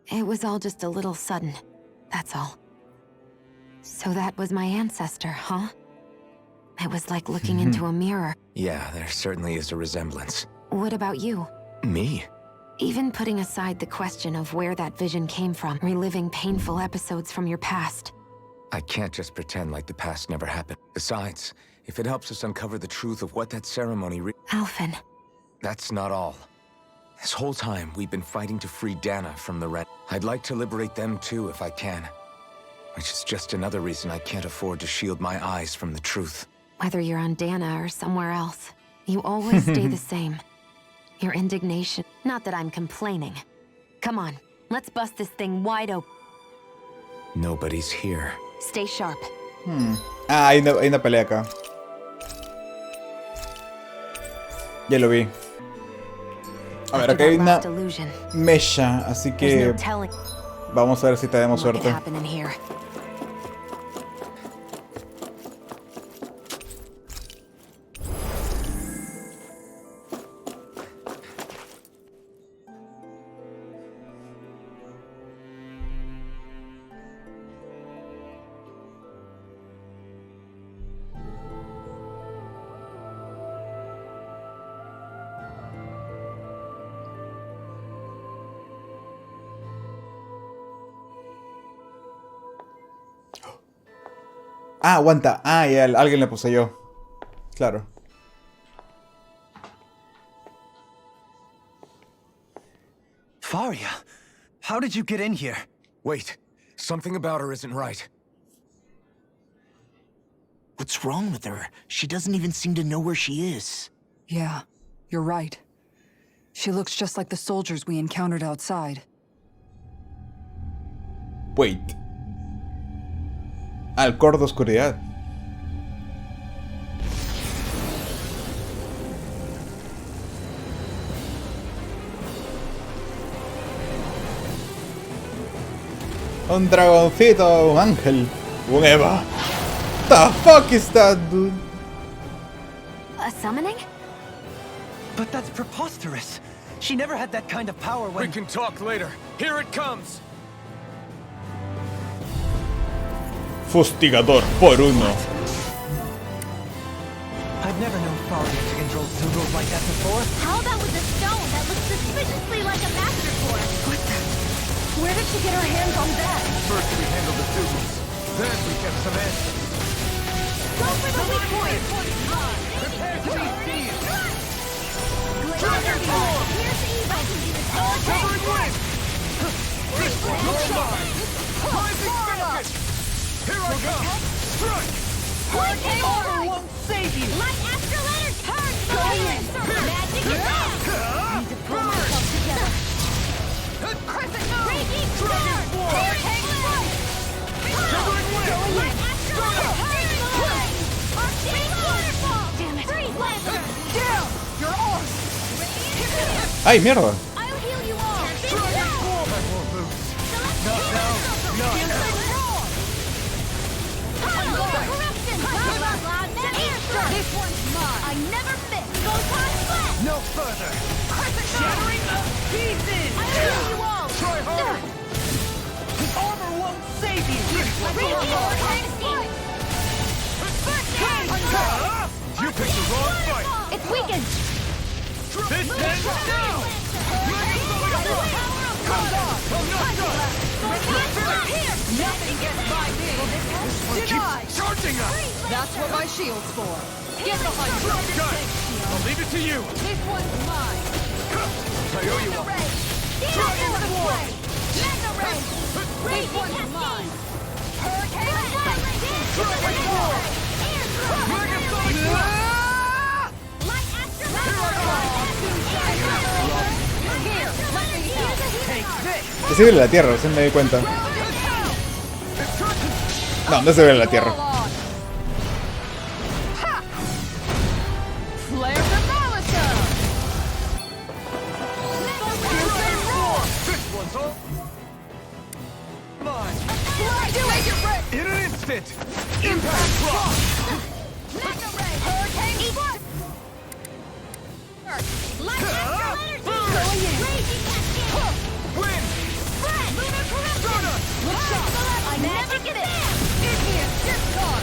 it was all just a little sudden. That's all. So that was my ancestor, huh? It was like looking into a mirror. Yeah, there certainly is a resemblance. What about you? Me? Even putting aside the question of where that vision came from, reliving painful episodes from your past. I can't just pretend like the past never happened. Besides, if it helps us uncover the truth of what that ceremony Alphen. That's not all. This whole time, we've been fighting to free Dana from the Red. I'd like to liberate them too, if I can. Which is just another reason I can't afford to shield my eyes from the truth. Whether you're on Dana or somewhere else, you always stay the same. Your indignation. Not that I'm complaining. Come on, let's bust this thing wide open. Nobody's here. Stay sharp. Ah, hay una pelea acá. Ya lo vi. A ver, acá hay una mecha, así que vamos a ver si tenemos suerte. Ah, aguanta. Ah, ya, alguien le poseyó. Claro. Faria, how did you get in here? Wait, something about her isn't right. What's wrong with her? She doesn't even seem to know where she is. Yeah, you're right. She looks just like the soldiers we encountered outside. Wait. Al cor de oscuridad. Un dragoncito, un ángel, un Eva. The fuck is that, dude? A summoning? But that's preposterous. She never had that kind of power when— We can talk later. Here it comes. Fustigador por uno. I've never known Faria to control Zugos like that before. How about with the stone that looks suspiciously like a master core? What the? Where did she get her hands on that? First we handled the Zugos. Then we get some answers. Go for the weak point! Prepare to be seized. Dragon form! Here's Eva! Covering wind! This one, you're mine! Rising focus! Here I come! Strike! Lightning order won't save you! Light astral energy! Turn! Go in! Magic attack! Need to pull myself together. Crescent moon! Raging Dragon storm! form! Hurricane strike! Covering wind! Light astral energy! Arcane waterfall! Damn it! Freeze lancer! Down! Your arm! Ay, mierda. I'll heal you all! Dragon form! I won't lose. Not now! Not now! This one's mine! I never miss! Photon blast! No further! Shattering the pieces! I'll heal you all! Try harder! The armor won't save you! You picked the wrong fight! It's weakened! This ends now! Come on! I'm not done! Here! Nothing gets by me! Keep charging us! That's what my shield's for. Get behind me! Got it! I'll leave it to you! This one's mine! I owe you one! Dragon form! Se ve la tierra, recién me di cuenta. No, no se ve la tierra. In an instant! Impact drop! Wind! I never get it! In here! Discard!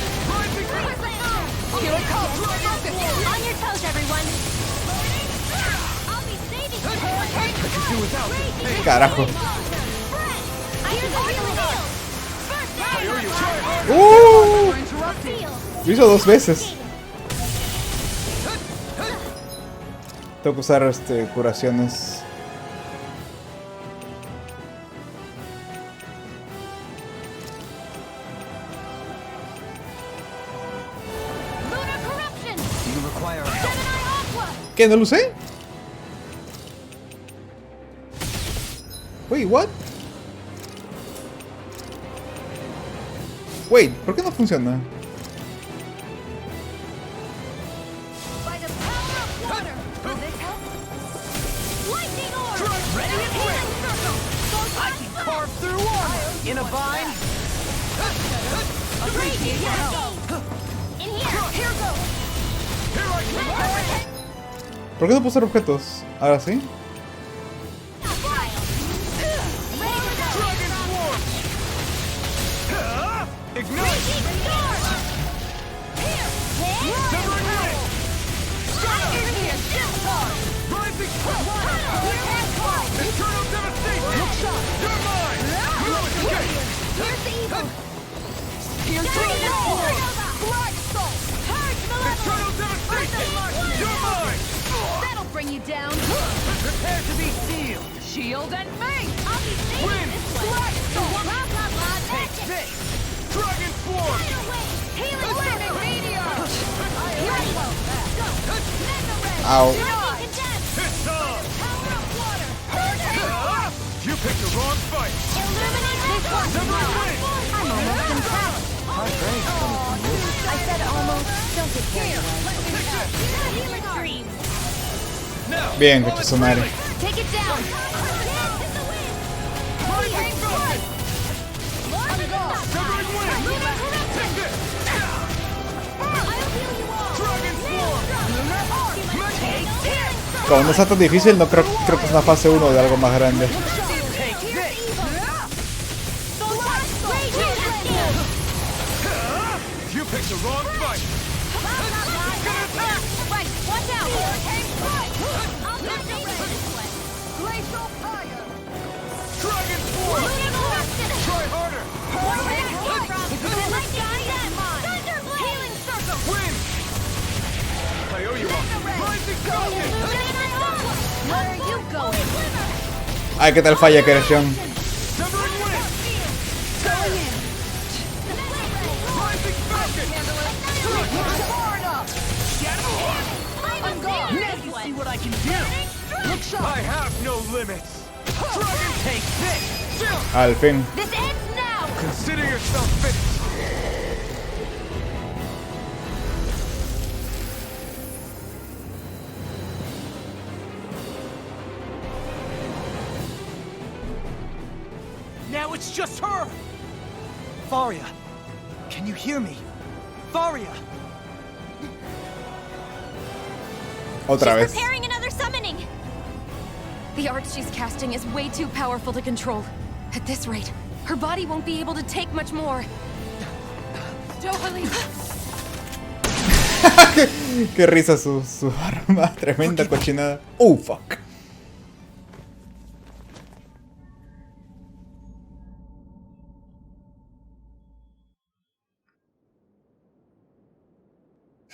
Here it comes! On your toes, everyone! I'll be saving you! I could do without this pain. Carajo. Here's the healing heal! Lo hizo 2 veces. Tengo que usar curaciones. ¿Qué? ¿No lo usé? Wait, what? Wait, ¿por qué no funciona? In a bind? ¿Por qué no puedo usar objetos? ¿Ahora sí? That'll bring you down. Prepare to be sealed. Shield and mace. I'll be saving this one. Take this! Dragon Swarm! Healing flaming meteor. Ready. Go. Mega ray. Ow. It's on! You picked the wrong fight! Illuminate this one. I'm almost in town. I said almost. Don't get carried away. Healing dreams. Bien, coche su madre. Take it down. Como no está tan difícil, no creo que es una fase 1 de algo más grande. You picked the wrong fight! Watch out! I'll get this way. Glacial fire. Dragon Swarm! Try harder! Healing circle. Win! I owe you one! Rising Falcon! Where are you going? Ay, qué tal falla creación. Severing Wind! Rising Falcon! I'm gone. Now you see what I can do! Look sharp! I have no limits! Dragon, take this! Al fin. This ends now. Consider yourself finished! Now it's just her! Faria, can you hear me? Faria! Otra vez. Preparing another summoning. The art she's casting is way too powerful to control. At this rate, her body won't be able to take much more. Qué risa su arma. Tremenda cochinada. Oh, fuck.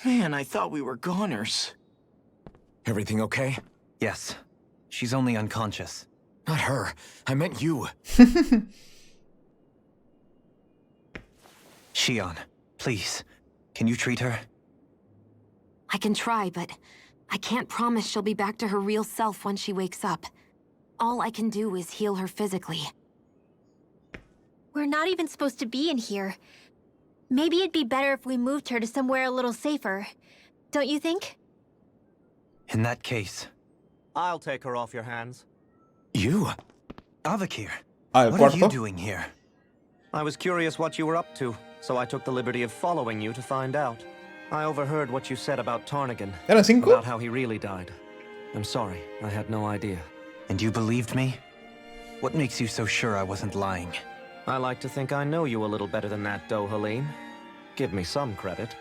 Man, I thought we were goners. Everything okay? Yes. She's only unconscious. Not her. I meant you. Shion, please, can you treat her? I can try, but I can't promise she'll be back to her real self when she wakes up. All I can do is heal her physically. We're not even supposed to be in here. Maybe it'd be better if we moved her to somewhere a little safer. Don't you think? In that case... I'll take her off your hands. You? Avakir, Al what are you cuarto. doing here? I was curious what you were up to, so I took the liberty of following you to find out. I overheard what you said about Tarnigan. ¿Eran 5? About how he really died. I'm sorry, I had no idea. And you believed me? What makes you so sure I wasn't lying? I like to think I know you a little better than that, Dohalim. Give me some credit.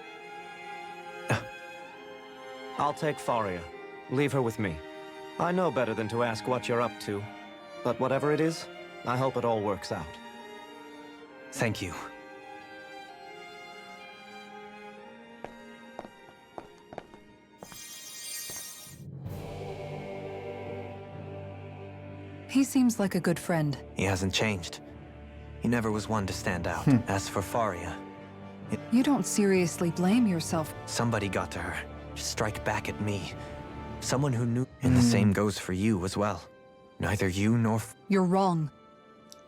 I'll take Faria. Leave her with me. I know better than to ask what you're up to. But whatever it is, I hope it all works out. Thank you. He seems like a good friend. He hasn't changed. He never was one to stand out. As for Faria, You don't seriously blame yourself. somebody got to her. To strike back at me. Someone who knew... And the same goes for you as well. Neither you nor... You're wrong.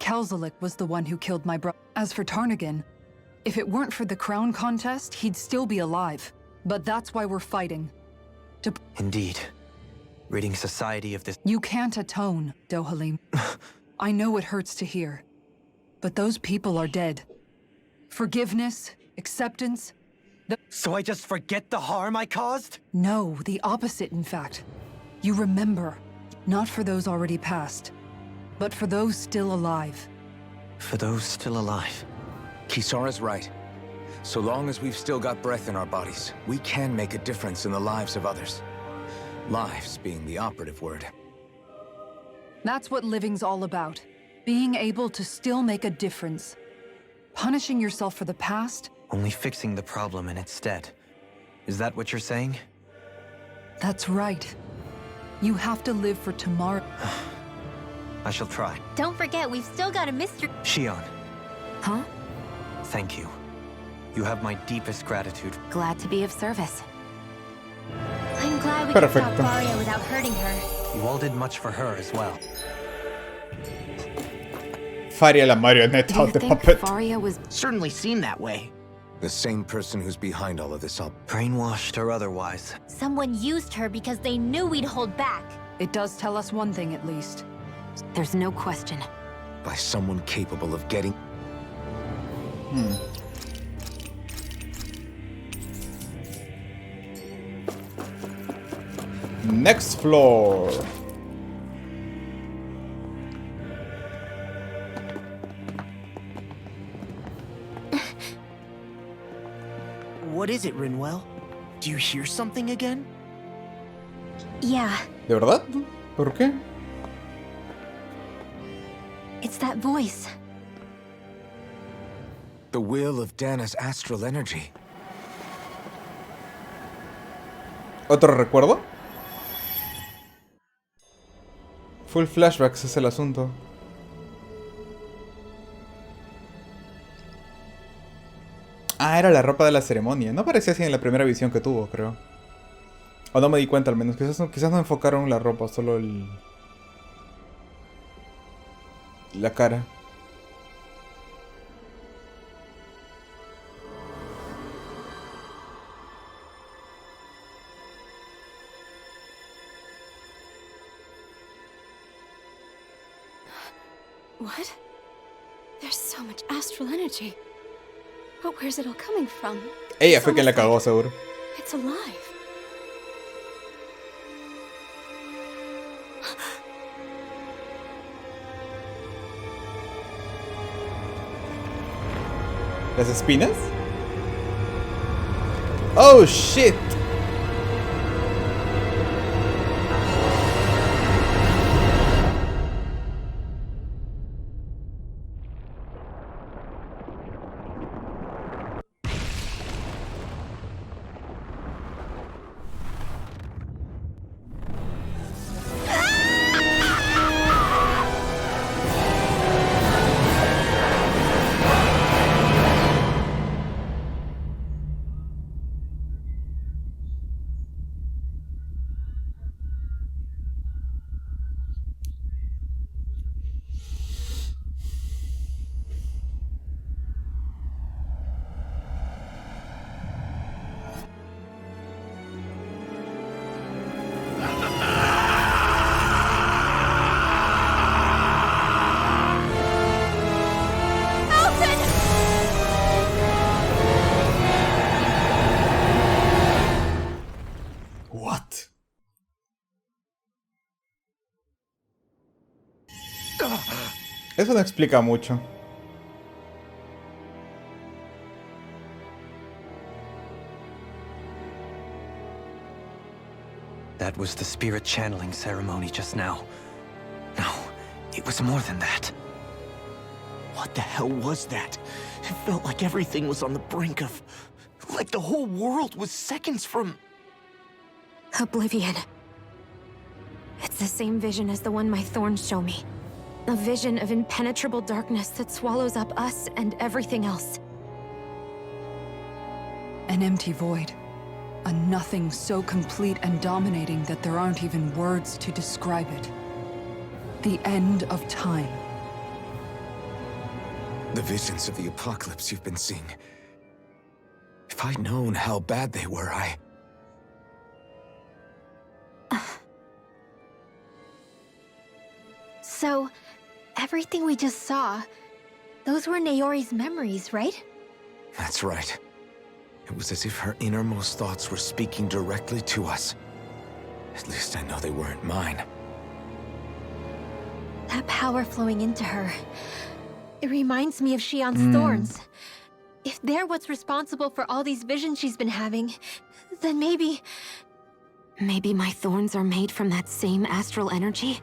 Kelzelik was the one who killed my brother. As for Tarnigan, if it weren't for the crown contest, he'd still be alive. But that's why we're fighting. Indeed. Ridding society of this... You can't atone, Dohalim. I know it hurts to hear. But those people are dead. Forgiveness, acceptance... So I just forget the harm I caused? No, the opposite, in fact. You remember. Not for those already passed, but for those still alive. For those still alive. Kisara's right. So long as we've still got breath in our bodies, we can make a difference in the lives of others. Lives being the operative word. That's what living's all about. Being able to still make a difference. Punishing yourself for the past? Only fixing the problem in its stead. Is that what you're saying? That's right. You have to live for tomorrow. I shall try. Don't forget, we've still got a mystery. Shion, Huh? thank you. You have my deepest gratitude. Glad to be of service. I'm glad we could stop Perfecto. Faria without hurting her. You all did much for her as well. Faria la marioneta Do you of the think puppet. Faria was... Certainly seemed that way. The same person who's behind all of this, Brainwashed or otherwise. Someone used her because they knew we'd hold back. It does tell us one thing, at least. There's no question. by someone capable of getting... Next floor. What is it, Rinwell? Do you hear something again? Yeah, ¿De verdad? ¿Por qué? it's that voice. The will of Dana's astral energy. ¿Otro recuerdo? Full flashbacks es el asunto. Ah, era la ropa de la ceremonia. No parecía así en la primera visión que tuvo, creo. O no me di cuenta al menos. Quizás no enfocaron la ropa, solo la cara. What? There's so much astral energy. But where's it all coming from? Ella It's fue quien la almost cagó, like seguro. It's alive. ¿Las espinas? Oh shit. Eso no explica mucho. That was the spirit channeling ceremony just now. No, it was more than that. What the hell was that? It felt like everything was on the brink of... like the whole world was seconds from... Oblivion. It's the same vision as the one my thorns show me. A vision of impenetrable darkness that swallows up us and everything else. An empty void. A nothing so complete and dominating that there aren't even words to describe it. The end of time. The visions of the apocalypse you've been seeing. If I'd known how bad they were, So, everything we just saw, those were Naori's memories, right? That's right. It was as if her innermost thoughts were speaking directly to us. At least I know they weren't mine. That power flowing into her. It reminds me of Xion's thorns. If they're what's responsible for all these visions she's been having, then maybe... Maybe my thorns are made from that same astral energy?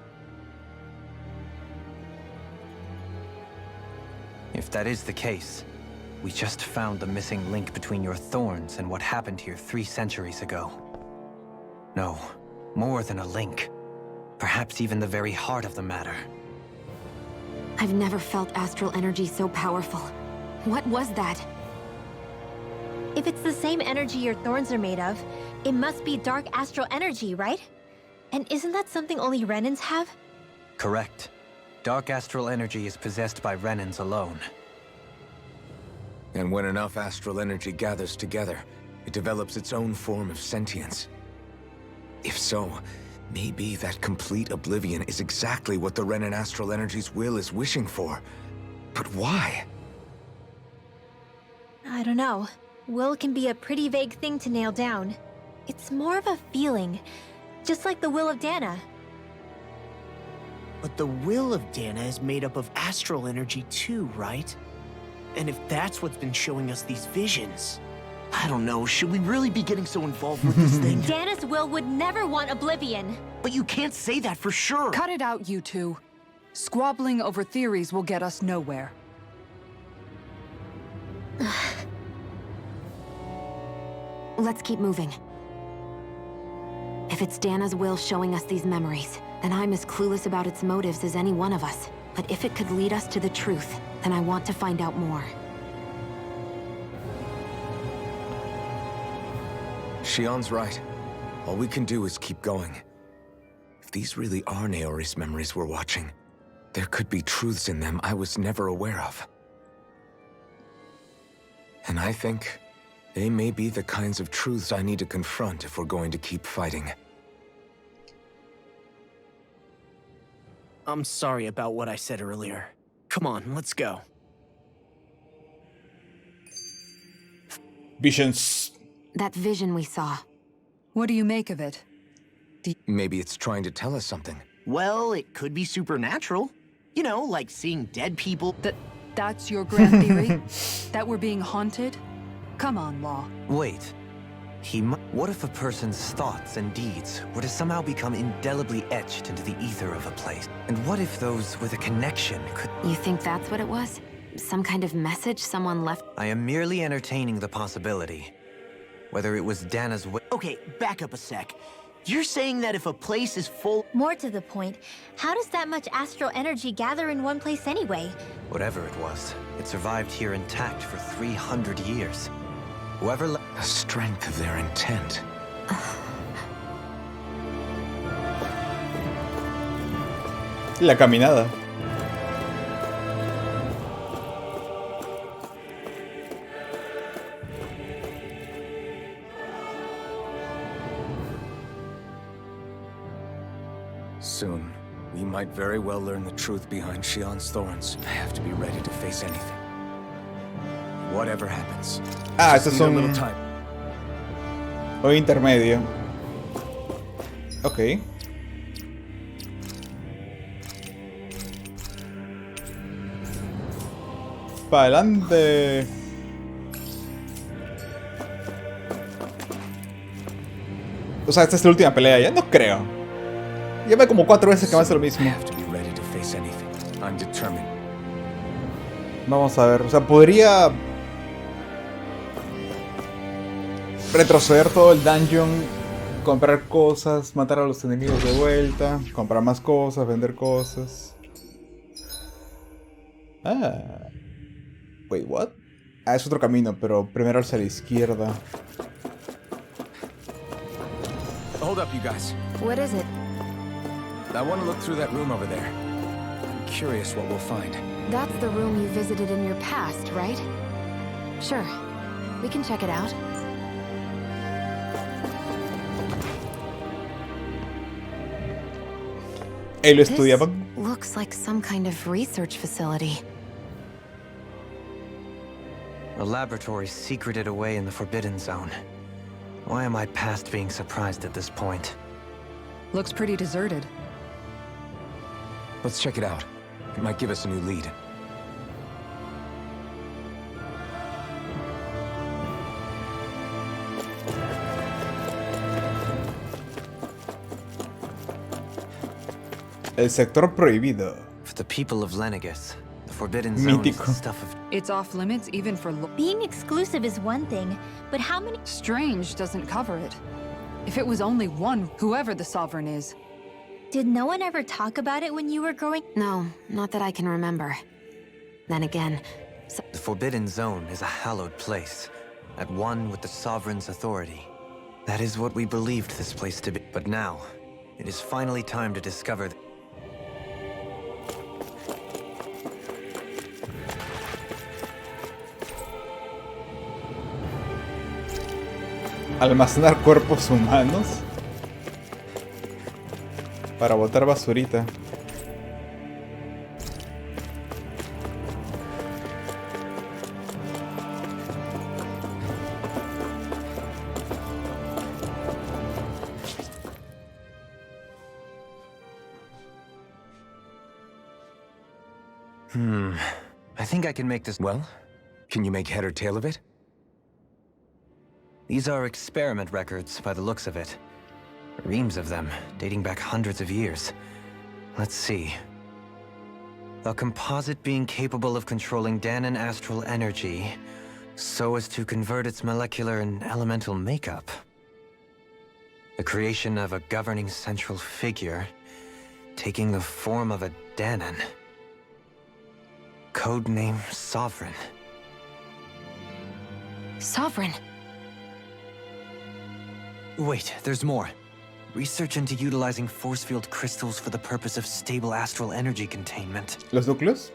If that is the case, we just found the missing link between your thorns and what happened here 3 centuries ago. No, more than a link. Perhaps even the very heart of the matter. I've never felt astral energy so powerful. What was that? If it's the same energy your thorns are made of, it must be dark astral energy, right? And isn't that something only Renans have? Correct. Dark astral energy is possessed by Renans alone. And when enough astral energy gathers together, it develops its own form of sentience. If so, maybe that complete oblivion is exactly what the Renan astral energy's will is wishing for. But why? I don't know. Will can be a pretty vague thing to nail down. It's more of a feeling, just like the will of Dana. But the will of Dana is made up of astral energy too, right? And if that's what's been showing us these visions... I don't know, should we really be getting so involved with this thing? Dana's will would never want Oblivion. But you can't say that for sure. Cut it out, you two. Squabbling over theories will get us nowhere. Let's keep moving. If it's Dana's will showing us these memories, then I'm as clueless about its motives as any one of us. But if it could lead us to the truth, then I want to find out more. Xion's right. All we can do is keep going. If these really are Naori's memories we're watching, there could be truths in them I was never aware of. And I think they may be the kinds of truths I need to confront if we're going to keep fighting. I'm sorry about what I said earlier. Come on, let's go. Visions. That vision we saw. What do you make of it? Maybe it's trying to tell us something. Well, it could be supernatural. You know, like seeing dead people. That's your grand theory? That we're being haunted? Come on, Law. Wait. What if a person's thoughts and deeds were to somehow become indelibly etched into the ether of a place? And what if those with a connection could... You think that's what it was? Some kind of message someone left? I am merely entertaining the possibility. Whether it was Dana's way... Okay, back up a sec. You're saying that if a place is full... More to the point, how does that much astral energy gather in one place anyway? Whatever it was, it survived here intact for 300 years. Whoever... The strength of their intent. La caminada. Soon, we might very well learn the truth behind Xion's thorns. I have to be ready to face anything. Whatever happens. Ah, Just estos need a son... little time. O intermedio. Ok. para adelante. O sea, esta es la última pelea ya. No creo. Lleva como 4 veces que me hace lo mismo. Vamos a ver. O sea, podría retroceder todo el dungeon, comprar cosas, matar a los enemigos de vuelta, comprar más cosas, vender cosas. Ah. Wait, what? Ah, es otro camino, pero primero hacia la izquierda. Hold up, you guys. What is it? I want to look through that room over there. I'm curious what we'll find. That's the room you visited in your past, right? Sure. We can check it out. ¿Lo estudiaban? Looks like some kind of research facility. A laboratory secreted away in the Forbidden Zone. Why am I past being surprised at this point? Looks pretty deserted. Let's check it out. It might give us a new lead. El sector prohibido. For the people of Lenegus, the Forbidden Zone is Mítico. the stuff of... It's off limits even for Being exclusive is one thing, but how many... Strange doesn't cover it. If it was only one, whoever the Sovereign is. Did no one ever talk about it when you were growing? No, not that I can remember. Then again, The Forbidden Zone is a hallowed place, at one with the Sovereign's authority. That is what we believed this place to be. But now, it is finally time to discover... Almacenar cuerpos humanos para botar basurita. I think I can make this... Well, can you make head or tail of it? These are experiment records, by the looks of it. Reams of them, dating back hundreds of years. Let's see. A composite being capable of controlling Danon astral energy, so as to convert its molecular and elemental makeup. The creation of a governing central figure, taking the form of a Danon. Codename Sovereign. Sovereign. Wait, there's more. Research into utilizing force field crystals for the purpose of stable astral energy containment. ¿Los núcleos?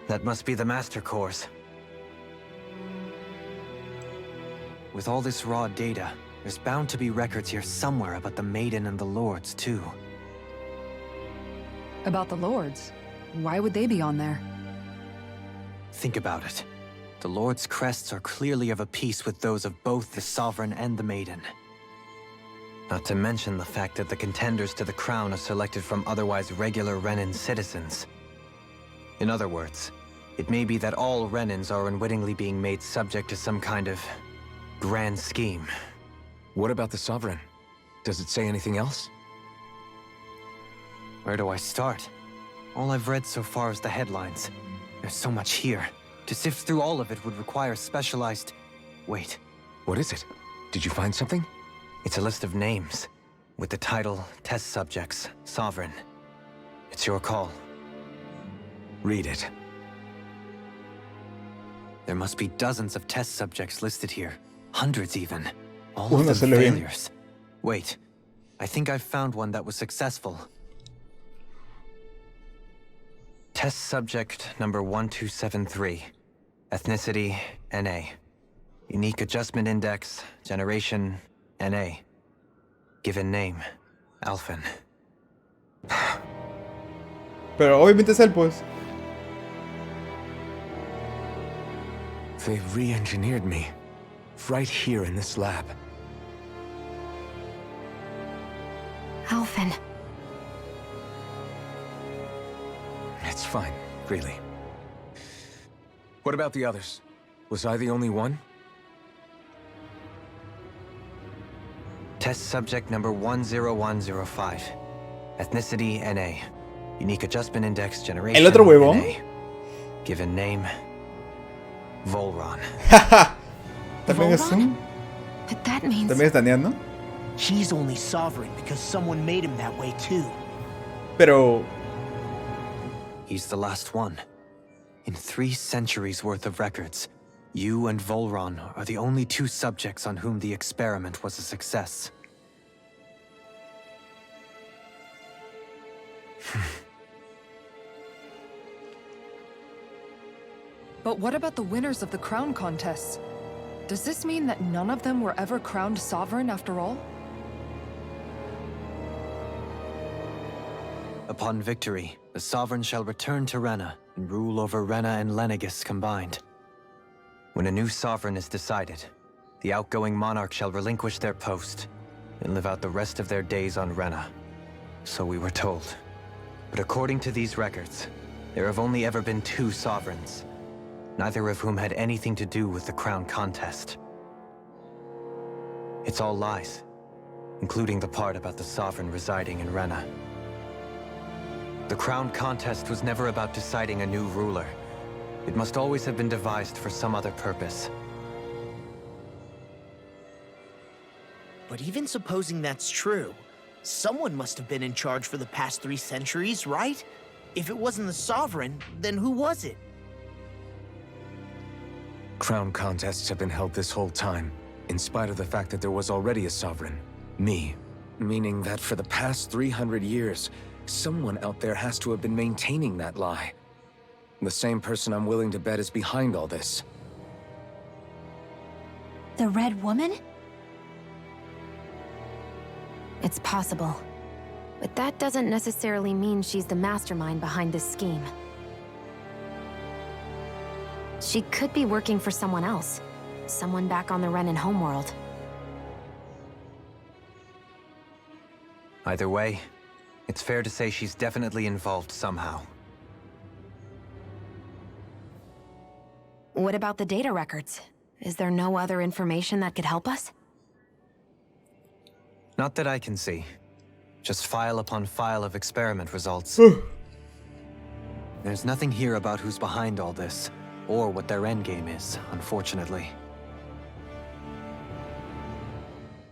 That must be the master cores. With all this raw data, there's bound to be records here somewhere about the Maiden and the Lords, too. About the Lords? Why would they be on there? Think about it. The Lord's crests are clearly of a piece with those of both the Sovereign and the Maiden. Not to mention the fact that the contenders to the crown are selected from otherwise regular Renin citizens. In other words, it may be that all Renins are unwittingly being made subject to some kind of grand scheme. What about the Sovereign? Does it say anything else? Where do I start? All I've read so far is the headlines. There's so much here. To sift through all of it would require specialized... Wait. What is it? Did you find something? It's a list of names, with the title Test Subjects, Sovereign. It's your call. Read it. There must be dozens of test subjects listed here. Hundreds even. All Uno of se them le ve. failures. Wait. I think I've found one that was successful. Test subject number 1273. Ethnicity, NA. Unique adjustment index, generation, NA. Given name, Alphen. Pero obviamente es él, pues. They re-engineered me. Right here in this lab. Alphen. It's fine, really. What about the others? Was I the only one? Test subject number 10105. Ethnicity NA. Unique adjustment index generation. El otro huevón. NA. Given name Volron. También es un. But that means... También es daneando. He's only sovereign because someone made him that way too. Pero. He's the last one. In 3 centuries worth of records, you and Volron are the only 2 subjects on whom the experiment was a success. But what about the winners of the crown contests? Does this mean that none of them were ever crowned sovereign after all? Upon victory, the sovereign shall return to Rena and rule over Rena and Lenegis combined. When a new sovereign is decided, the outgoing monarch shall relinquish their post and live out the rest of their days on Rena. So we were told. But according to these records, there have only ever been 2 sovereigns, neither of whom had anything to do with the crown contest. It's all lies, including the part about the sovereign residing in Rena. The crown contest was never about deciding a new ruler. It must always have been devised for some other purpose. But even supposing that's true, someone must have been in charge for the past 3 centuries, right? If it wasn't the sovereign, then who was it? Crown contests have been held this whole time, in spite of the fact that there was already a sovereign. Me. Meaning that for the past 300 years, someone out there has to have been maintaining that lie. The same person I'm willing to bet is behind all this. The Red Woman? It's possible. But that doesn't necessarily mean she's the mastermind behind this scheme. She could be working for someone else. Someone back on the Renan homeworld. Either way, it's fair to say she's definitely involved somehow. What about the data records? Is there no other information that could help us? Not that I can see. Just file upon file of experiment results. There's nothing here about who's behind all this, or what their endgame is, unfortunately.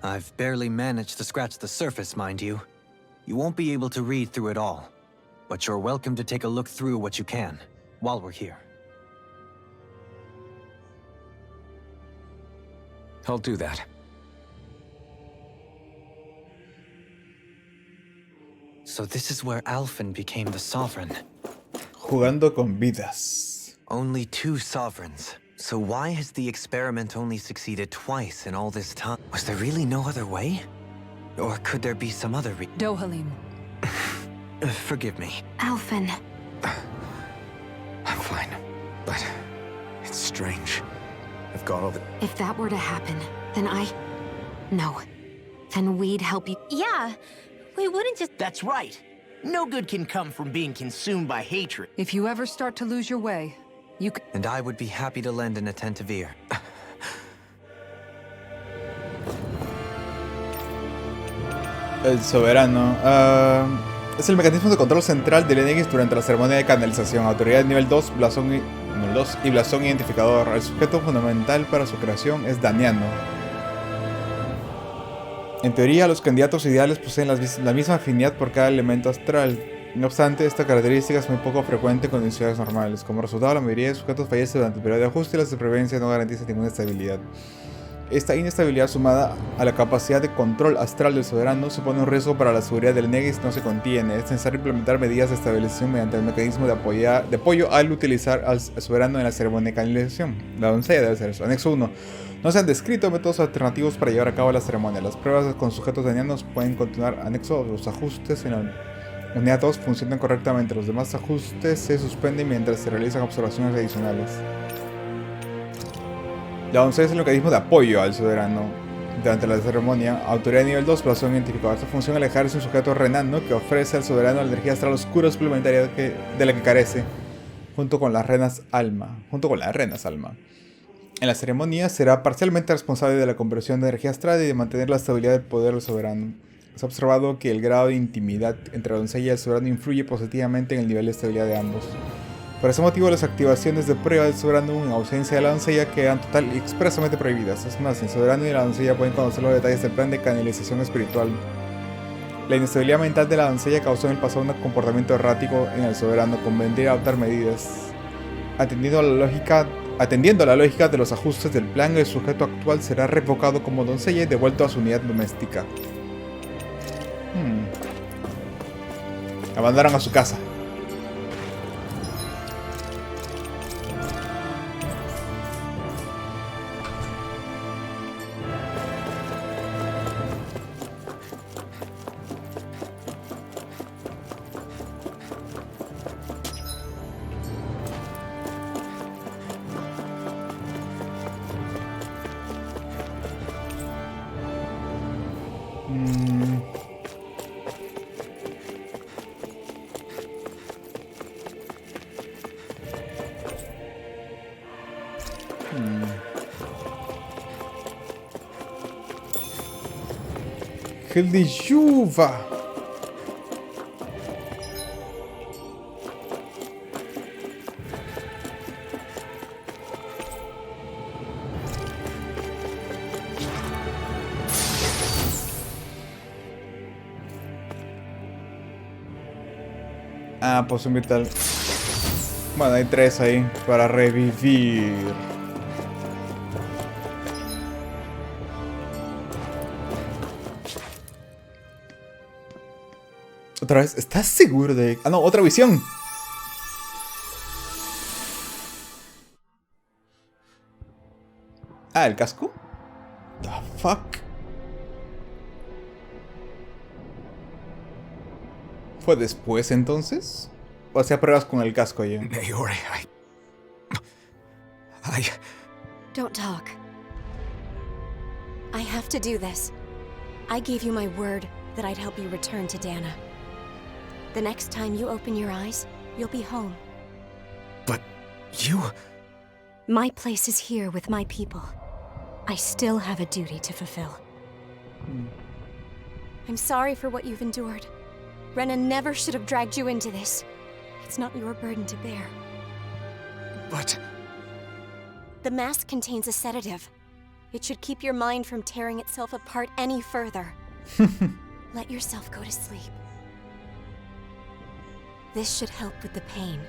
I've barely managed to scratch the surface, mind you. You won't be able to read through it all, but you're welcome to take a look through what you can, while we're here. I'll do that. So this is where Alphen became the sovereign. Jugando con vidas. Only 2 sovereigns. So why has the experiment only succeeded twice in all this time? Was there really no other way? Or could there be some other Dohalim. Forgive me. Alphen. I'm fine, but it's strange. I've got all the... If that were to happen, then No. Then we'd help you. Yeah, we wouldn't just... That's right. No good can come from being consumed by hatred. If you ever start to lose your way, you could... And I would be happy to lend an attentive ear. El soberano. Es el mecanismo de control central del Lenegis durante la ceremonia de canalización. Autoridad nivel 2, blasón y blasón identificador. El sujeto fundamental para su creación es Daniano. En teoría, los candidatos ideales poseen la misma afinidad por cada elemento astral. No obstante, esta característica es muy poco frecuente en condiciones normales. Como resultado, la mayoría de sujetos fallece durante el periodo de ajuste y la supervivencia no garantiza ninguna estabilidad. Esta inestabilidad sumada a la capacidad de control astral del soberano supone un riesgo para la seguridad del Negis no se contiene. Es necesario implementar medidas de estabilización mediante el mecanismo de apoyo al utilizar al soberano en la ceremonia de canalización. La doncella debe ser eso. Anexo 1. No se han descrito métodos alternativos para llevar a cabo la ceremonia. Las pruebas con sujetos dañados pueden continuar. Anexo 2. Los ajustes en la unidad 2 funcionan correctamente. Los demás ajustes se suspenden mientras se realizan observaciones adicionales. La doncella es el mecanismo de apoyo al soberano durante la ceremonia. Autoridad nivel 2, blasón identificado. Esta función al ejerce un sujeto renano que ofrece al soberano la energía astral oscura suplementaria de la que carece. junto con las renas Alma. En la ceremonia será parcialmente responsable de la conversión de energía astral y de mantener la estabilidad del poder del soberano. Se ha observado que el grado de intimidad entre la doncella y el soberano influye positivamente en el nivel de estabilidad de ambos. Por ese motivo, las activaciones de prueba del soberano en ausencia de la doncella quedan total y expresamente prohibidas. Es más, el soberano y la doncella pueden conocer los detalles del plan de canalización espiritual. La inestabilidad mental de la doncella causó en el pasado un comportamiento errático en el soberano. Convendría adoptar medidas. Atendiendo a la lógica de los ajustes del plan, el sujeto actual será revocado como doncella y devuelto a su unidad doméstica. Abandonaron a su casa. Gel de lluvia. Poción vital. Bueno, hay 3 ahí para revivir. Otra vez, ¿estás seguro de...? Ah, no, otra visión. ¿El casco? The fuck? ¿Fue después entonces? ¿O hacía pruebas con el casco ya? Naori, Don't talk. I have to do this. I gave you my word that I'd help you return to Dana. The next time you open your eyes, you'll be home. But you... My place is here with my people. I still have a duty to fulfill. I'm sorry for what you've endured. Rena never should have dragged you into this. It's not your burden to bear. But... The mask contains a sedative. It should keep your mind from tearing itself apart any further. Let yourself go to sleep. This should help with the pain.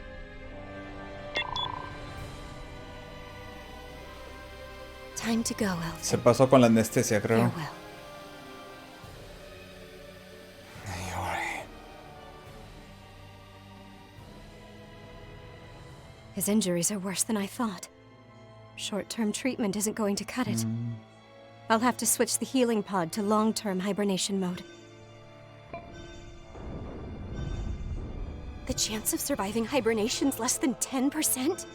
Time to go, Elf. Se pasó con la anestesia, creo. Farewell. His injuries are worse than I thought. Short-term treatment isn't going to cut it. I'll have to switch the healing pod to long-term hibernation mode. The chance of surviving hibernation's less than 10%?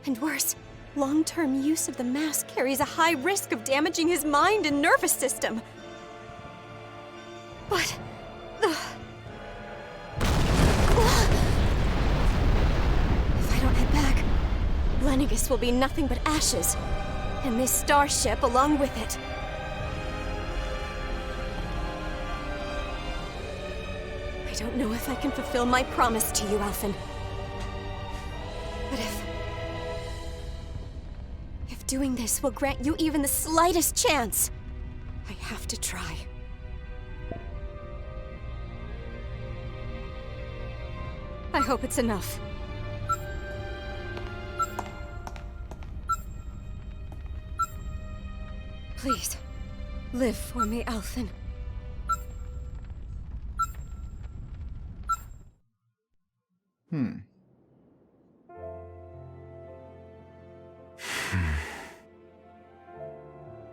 And worse, long-term use of the mask carries a high risk of damaging his mind and nervous system. But... If I don't head back, Lennigus will be nothing but ashes. And this starship along with it. I don't know if I can fulfill my promise to you, Alphen. But if doing this will grant you even the slightest chance, I have to try. I hope it's enough. Please, live for me, Alphen.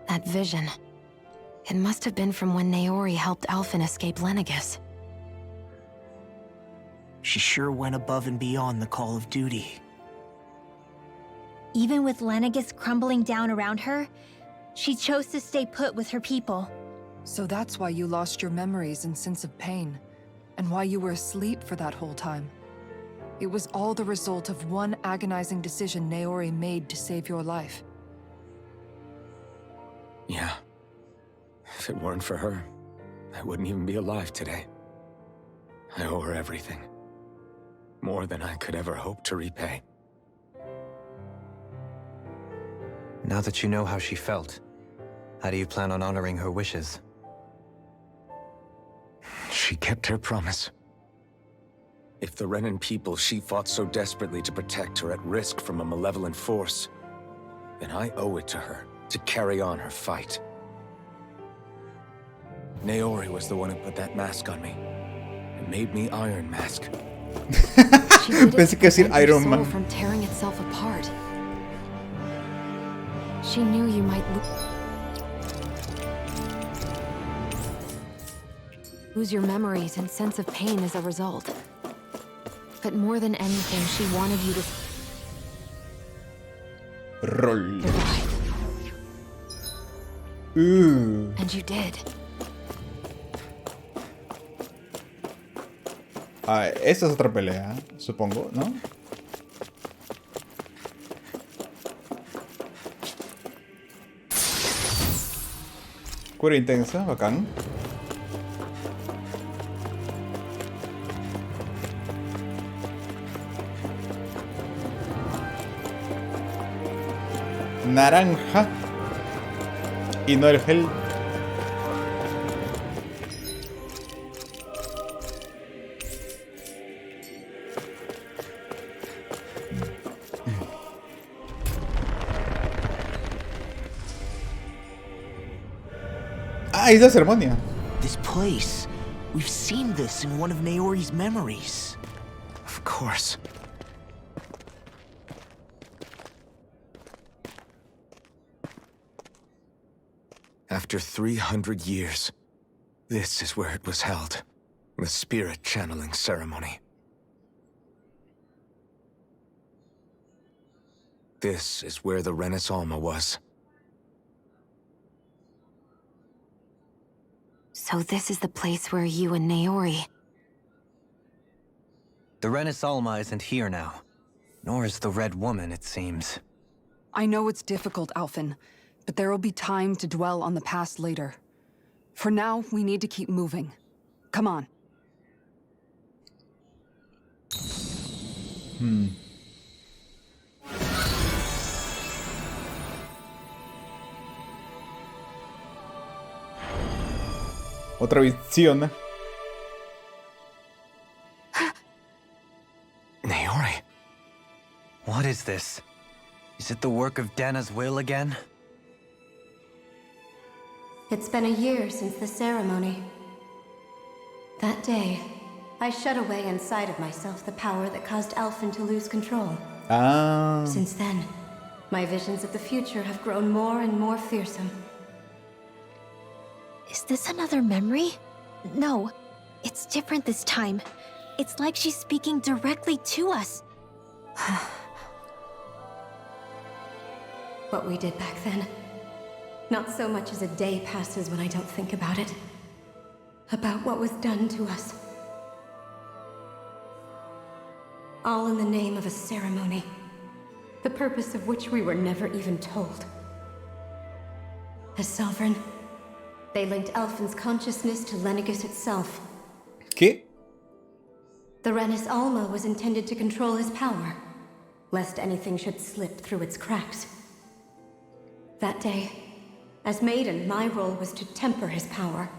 That vision. It must have been from when Naori helped Alphen escape Lennigus. She sure went above and beyond the call of duty. Even with Lennigus crumbling down around her, she chose to stay put with her people. So that's why you lost your memories and sense of pain, and why you were asleep for that whole time. It was all the result of one agonizing decision Naori made to save your life. Yeah. If it weren't for her, I wouldn't even be alive today. I owe her everything. More than I could ever hope to repay. Now that you know how she felt, how do you plan on honoring her wishes? She kept her promise. If the Renan people she fought so desperately to protect are at risk from a malevolent force, then I owe it to her to carry on her fight. Naori was the one who put that mask on me. It made me Iron Mask. Pensé que decir Iron Man. From tearing itself apart. She knew you might lose your memories and sense of pain as a result. But more than anything, she wanted you to Roll. survive. And you did. Ah, esta es otra pelea, supongo, ¿no? Cura intensa, bacán. Naranja. Y no el gel. Ah, es la ceremonia. This place. We've seen this in one of Naori's memories. Of course. After 300 years, this is where it was held. The spirit channeling ceremony. This is where the Renis Alma was. So this is the place where you and Naori... The Renis Alma isn't here now. Nor is the Red Woman, it seems. I know it's difficult, Alphen, but there will be time to dwell on the past later. For now, we need to keep moving. Come on. Otra visión. Naori. What is this? Is it the work of Dana's will again? It's been a year since the ceremony. That day, I shut away inside of myself the power that caused Alphen to lose control. Ah. Since then, my visions of the future have grown more and more fearsome. Is this another memory? No, it's different this time. It's like she's speaking directly to us. What we did back then. Not so much as a day passes when I don't think about it. About what was done to us. All in the name of a ceremony. The purpose of which we were never even told. As Sovereign, they linked Alphen's consciousness to Lenegis itself. ¿Qué? The Renis Alma was intended to control his power, lest anything should slip through its cracks. That day, as Maiden, my role was to temper his power.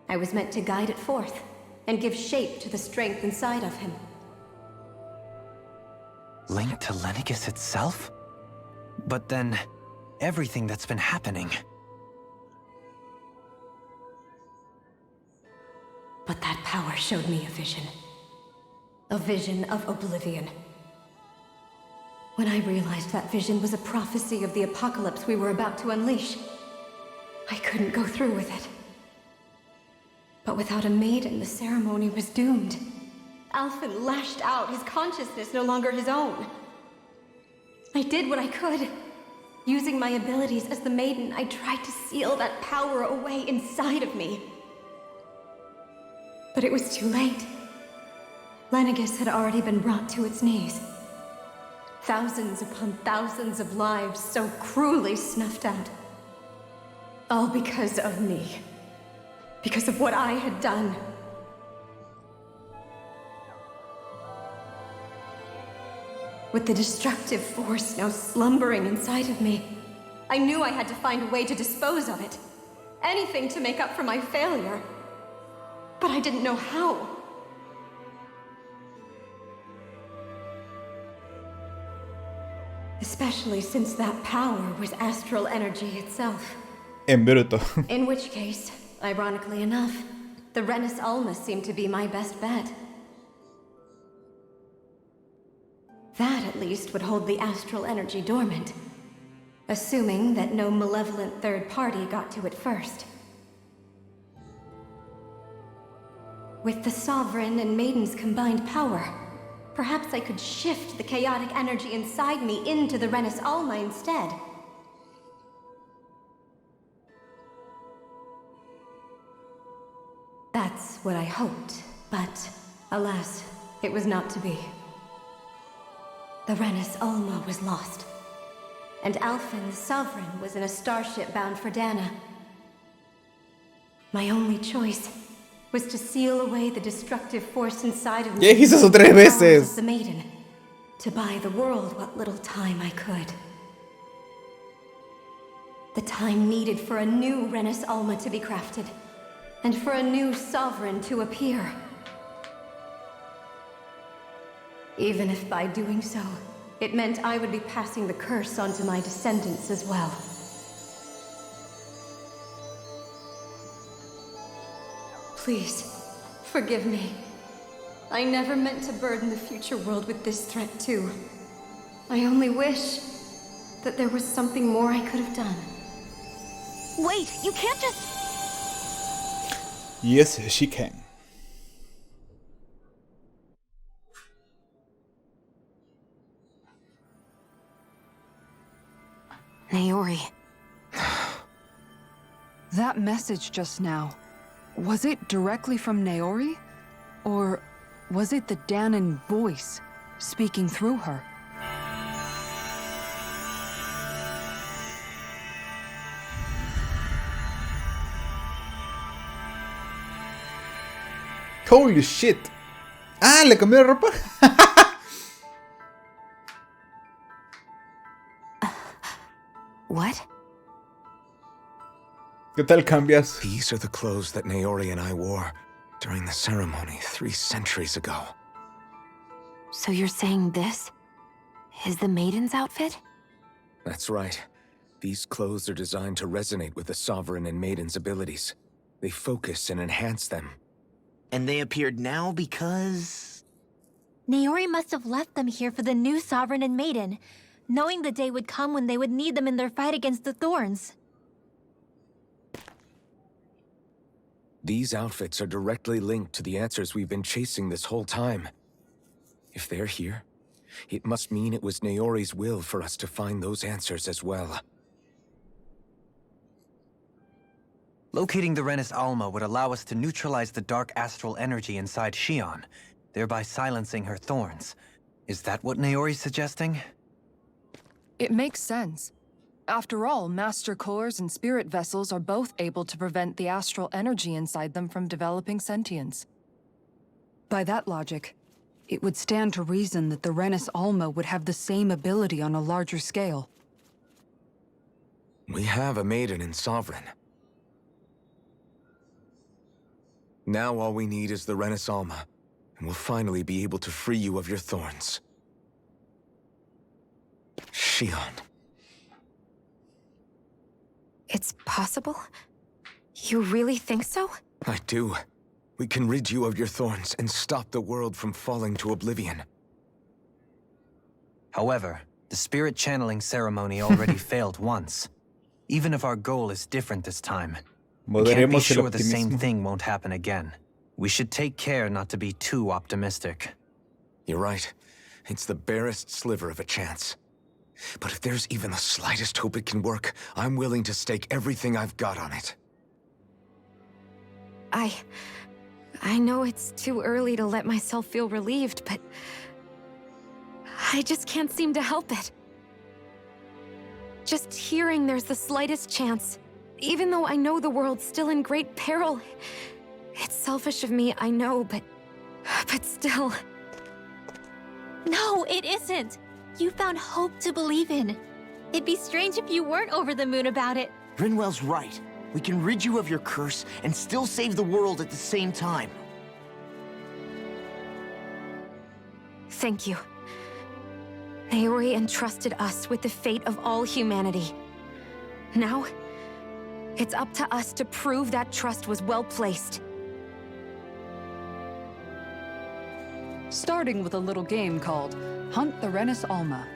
I was meant to guide it forth, and give shape to the strength inside of him. Linked to Lenegis itself? But then, everything that's been happening... But that power showed me a vision. A vision of oblivion. When I realized that vision was a prophecy of the apocalypse we were about to unleash, I couldn't go through with it. But without a maiden, the ceremony was doomed. Alphen lashed out, his consciousness no longer his own. I did what I could. Using my abilities as the maiden, I tried to seal that power away inside of me. But it was too late. Lenegus had already been brought to its knees. Thousands upon thousands of lives so cruelly snuffed out. All because of me. Because of what I had done. With the destructive force now slumbering inside of me, I knew I had to find a way to dispose of it. Anything to make up for my failure. But I didn't know how. Especially since that power was astral energy itself. En bruto. In which case, ironically enough, the Renis Alma seemed to be my best bet. That, at least, would hold the astral energy dormant. Assuming that no malevolent third party got to it first. With the Sovereign and Maiden's combined power, perhaps I could shift the chaotic energy inside me into the Renis Alma instead. That's what I hoped, but alas, it was not to be. The Renis Alma was lost, and Alphen the Sovereign was in a starship bound for Dana. My only choice was to seal away the destructive force inside of me. ¿Qué hizo eso 3 veces? The Maiden, to buy the world what little time I could. The time needed for a new Renis Alma to be crafted, and for a new Sovereign to appear. Even if by doing so, it meant I would be passing the curse on to my descendants as well. Please, forgive me. I never meant to burden the future world with this threat too. I only wish that there was something more I could have done. Wait, you can't just... Yes, she can. Naori. That message just now, was it directly from Naori? Or was it the Danon voice speaking through her? Holy shit. Ah, le cambió de ropa. What? ¿Qué tal cambias? These are the clothes that Naori and I wore during the ceremony 3 centuries ago. So you're saying this is the Maiden's outfit? That's right. These clothes are designed to resonate with the Sovereign and Maiden's abilities. They focus and enhance them. And they appeared now because... Naori must have left them here for the new Sovereign and Maiden, knowing the day would come when they would need them in their fight against the Thorns. These outfits are directly linked to the answers we've been chasing this whole time. If they're here, it must mean it was Naori's will for us to find those answers as well. Locating the Renis Alma would allow us to neutralize the dark astral energy inside Xion, thereby silencing her thorns. Is that what Naori's suggesting? It makes sense. After all, Master Cores and Spirit Vessels are both able to prevent the astral energy inside them from developing sentience. By that logic, it would stand to reason that the Renis Alma would have the same ability on a larger scale. We have a Maiden and Sovereign. Now all we need is the Renis Alma, and we'll finally be able to free you of your thorns. Xion. It's possible? You really think so? I do. We can rid you of your thorns and stop the world from falling to oblivion. However, the spirit channeling ceremony already failed once. Even if our goal is different this time, we can't be sure the same thing won't happen again. We should take care not to be too optimistic. You're right. It's the barest sliver of a chance. But if there's even the slightest hope it can work, I'm willing to stake everything I've got on it. I know it's too early to let myself feel relieved, but I just can't seem to help it. Just hearing there's the slightest chance, even though I know the world's still in great peril. It's selfish of me, I know, but still. No, it isn't. You found hope to believe in. It'd be strange if you weren't over the moon about it. Rinwell's right. We can rid you of your curse and still save the world at the same time. Thank you. Naori entrusted us with the fate of all humanity. Now, it's up to us to prove that trust was well placed. Starting with a little game called Hunt the Renis Alma.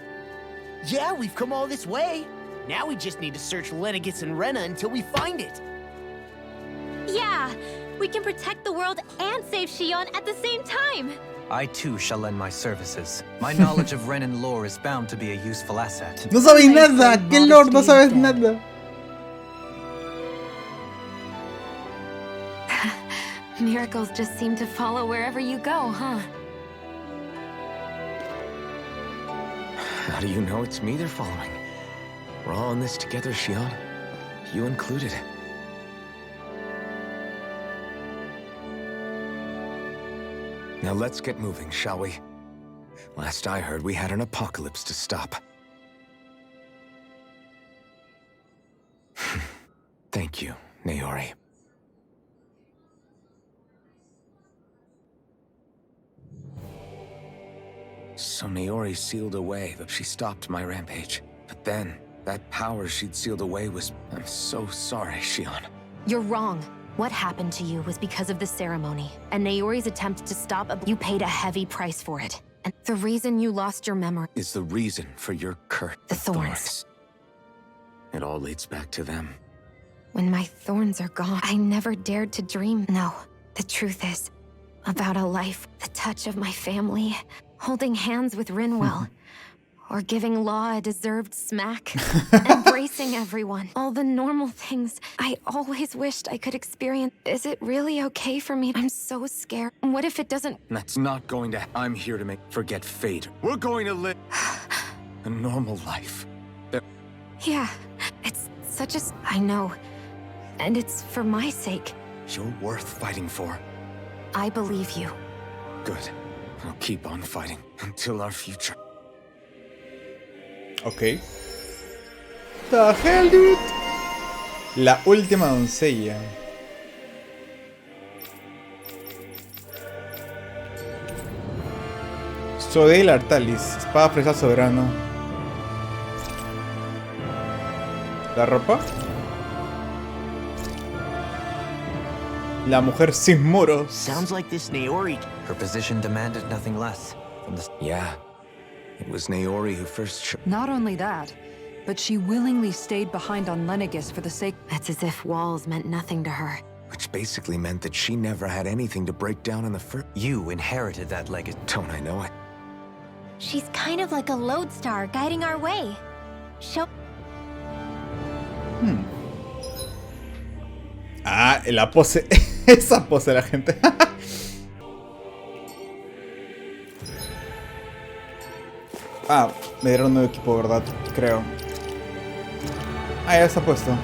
Yeah, we've come all this way. Now we just need to search Lenegis and Rena until we find it. Yeah, we can protect the world and save Shion at the same time. I too shall lend my services. My knowledge of Renan lore is bound to be a useful asset. No sabes nada. ¿Qué lord? No sabes nada. Miracles just seem to follow wherever you go, huh? How do you know it's me they're following? We're all in this together, Shion. You included. Now let's get moving, shall we? Last I heard, we had an apocalypse to stop. Thank you, Naori. So Naori sealed away, but she stopped my rampage. But then, that power she'd sealed away was... I'm so sorry, Shion. You're wrong. What happened to you was because of the ceremony, and Naori's attempt to stop you paid a heavy price for it. And the reason you lost your memory is the reason for your curse. The thorns. It all leads back to them. When my thorns are gone, I never dared to dream. No, the truth is, about a life, the touch of my family, holding hands with Rinwell, or giving Law a deserved smack, embracing everyone. All the normal things I always wished I could experience. Is it really okay for me? I'm so scared. What if it doesn't? That's not going to... I'm here to forget fate. We're going to live a normal life. Yeah, it's such a... I know. And it's for my sake. You're worth fighting for. I believe you. Good. I'll keep on fighting until our future. Ok. The hell, dude. La última doncella. Sodel Artalis. Espada fresa soberano. La ropa. La mujer sin muros. Sounds like this Naori. Her position demanded nothing less. From the... Yeah. It was Naori who first Not only that, but she willingly stayed behind on Lenegis for the sake... It's as if walls meant nothing to her. Which basically meant that she never had anything to break down in the first... You inherited that legacy. Don't I know it? She's kind of like a lodestar guiding our way. Ah, la pose. Esa pose de la gente. Ah, me dieron un nuevo equipo, ¿verdad? Creo. Ah, ya está puesto.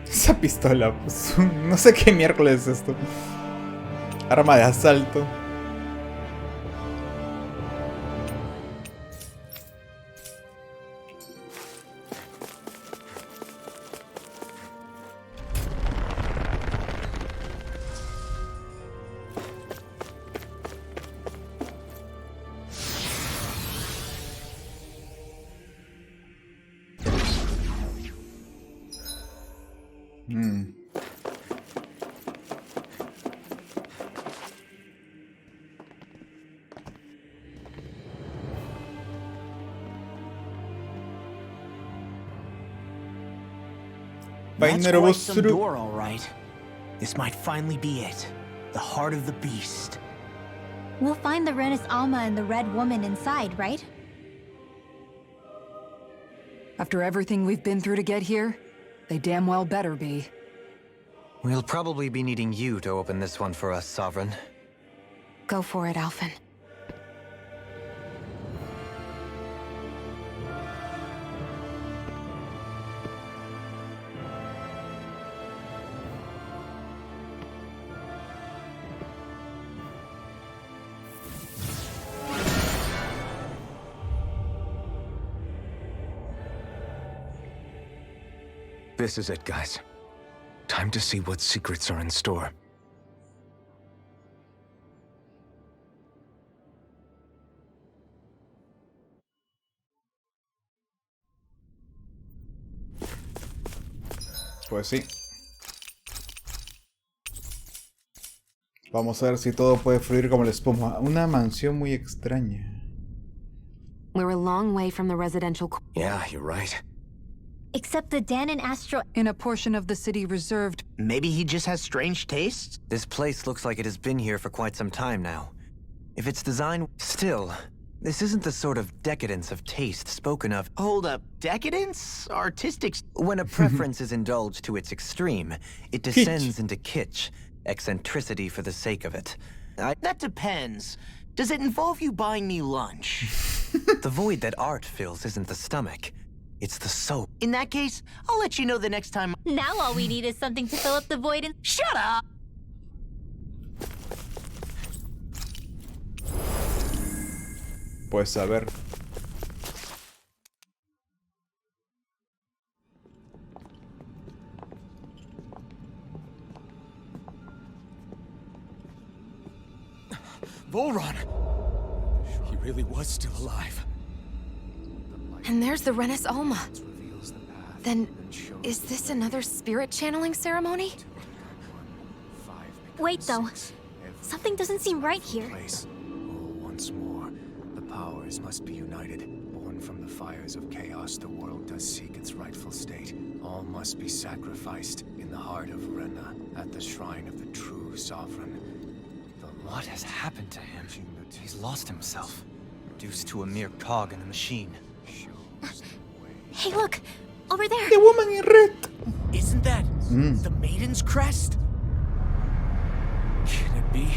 Esa pistola, pues, no sé qué miércoles es esto. Arma de asalto. That's quite some door, all right. This might finally be it. The heart of the beast. We'll find the Renis Alma and the Red Woman inside, right? After everything we've been through to get here, they damn well better be. We'll probably be needing you to open this one for us, Sovereign. Go for it, Alphen. This is it, guys. Time to see what secrets are in store. Pues sí. Vamos a ver si todo puede fluir como la espuma. Una mansión muy extraña. We're a long way from the residential. Yeah, you're right. Except the Danon Astro... In a portion of the city reserved... Maybe he just has strange tastes? This place looks like it has been here for quite some time now. If it's designed... Still, this isn't the sort of decadence of taste spoken of... Hold up, decadence? Artistic... When a preference is indulged to its extreme, it descends into kitsch, eccentricity for the sake of it. That depends. Does it involve you buying me lunch? The void that art fills isn't the stomach. It's the soul. In that case, I'll let you know the next time. Now all we need is something to fill up the void and... Shut up! Pues a ver. Volron! He really was still alive. And there's the Renis Alma. Then, is this another spirit channeling ceremony? Wait, though. Something doesn't seem right here. Once more, the powers must be united. Born from the fires of chaos, the world does seek its rightful state. All must be sacrificed in the heart of Rena, at the shrine of the true sovereign. What has happened to him? He's lost himself, reduced to a mere cog in the machine. Hey, look! Over there! The woman in red! Isn't that the Maiden's crest? Can it be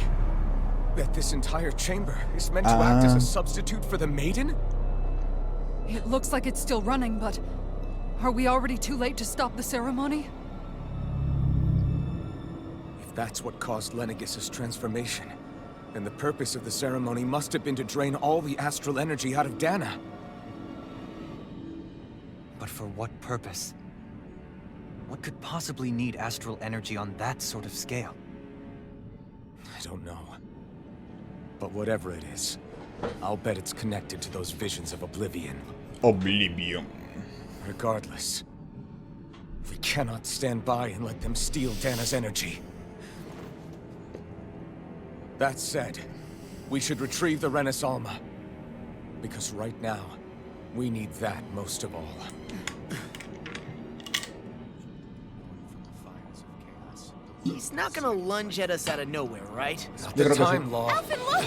that this entire chamber is meant to act as a substitute for the Maiden? It looks like it's still running, but... Are we already too late to stop the ceremony? If that's what caused Lenegis' transformation, then the purpose of the ceremony must have been to drain all the astral energy out of Dana. But for what purpose? What could possibly need astral energy on that sort of scale? I don't know. But whatever it is, I'll bet it's connected to those visions of Oblivion. Oblivion. Regardless, we cannot stand by and let them steal Dana's energy. That said, we should retrieve the Renis Alma. Because right now, we need that most of all. He's not gonna lunge at us out of nowhere, right? Not the time, Law. Alphen, look!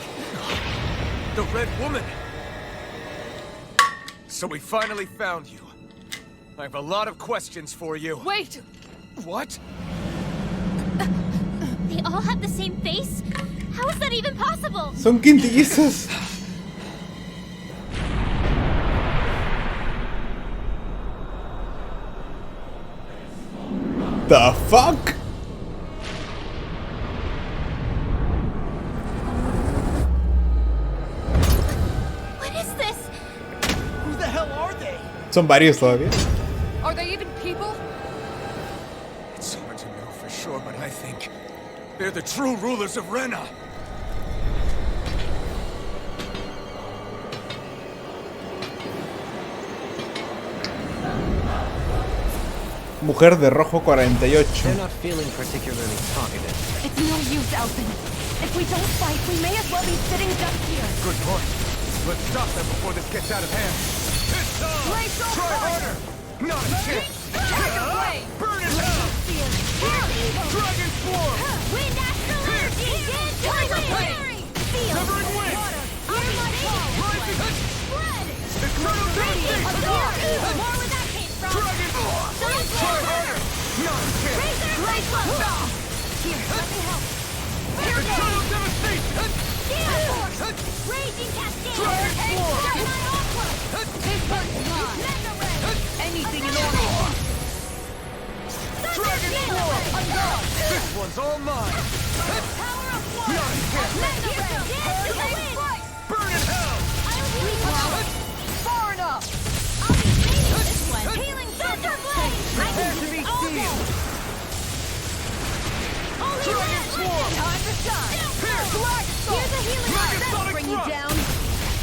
The Red Woman! So we finally found you. I have a lot of questions for you. Wait! What? They all have the same face? How is that even possible? Son quintillizos. The fuck? What is this? Who the hell are they? Son varios todavía. Are they even people? It's hard to know for sure, but I think they're the true rulers of Rena. Mujer de rojo 48. They're not feeling particularly targeted. It's no use, Alphen. If we don't fight, we may as well be sitting ducks here. Good point. Let's stop them before this gets out of hand. It's on! Blaze on Try fire! harder! Not a chance! Burn it down! Dragon Swarm! Wind Astral Energy! Tiger Blade! Feel! Severing Wind! Armor Fall! Rising! Blood! Eternal Destiny! More with that Here, let me help. Eternal devastation! Raging cascade! This one's mine! Anything in order! Dragon Sword! This one's all mine! Power of one! Burn in hell! Far enough! I'll be saving this one! Healing Thunder Blade! Prepare to be sealed! Dragon Sword! Time to shine! Here's a healing Dragon That'll Sonic bring you Thrust! down!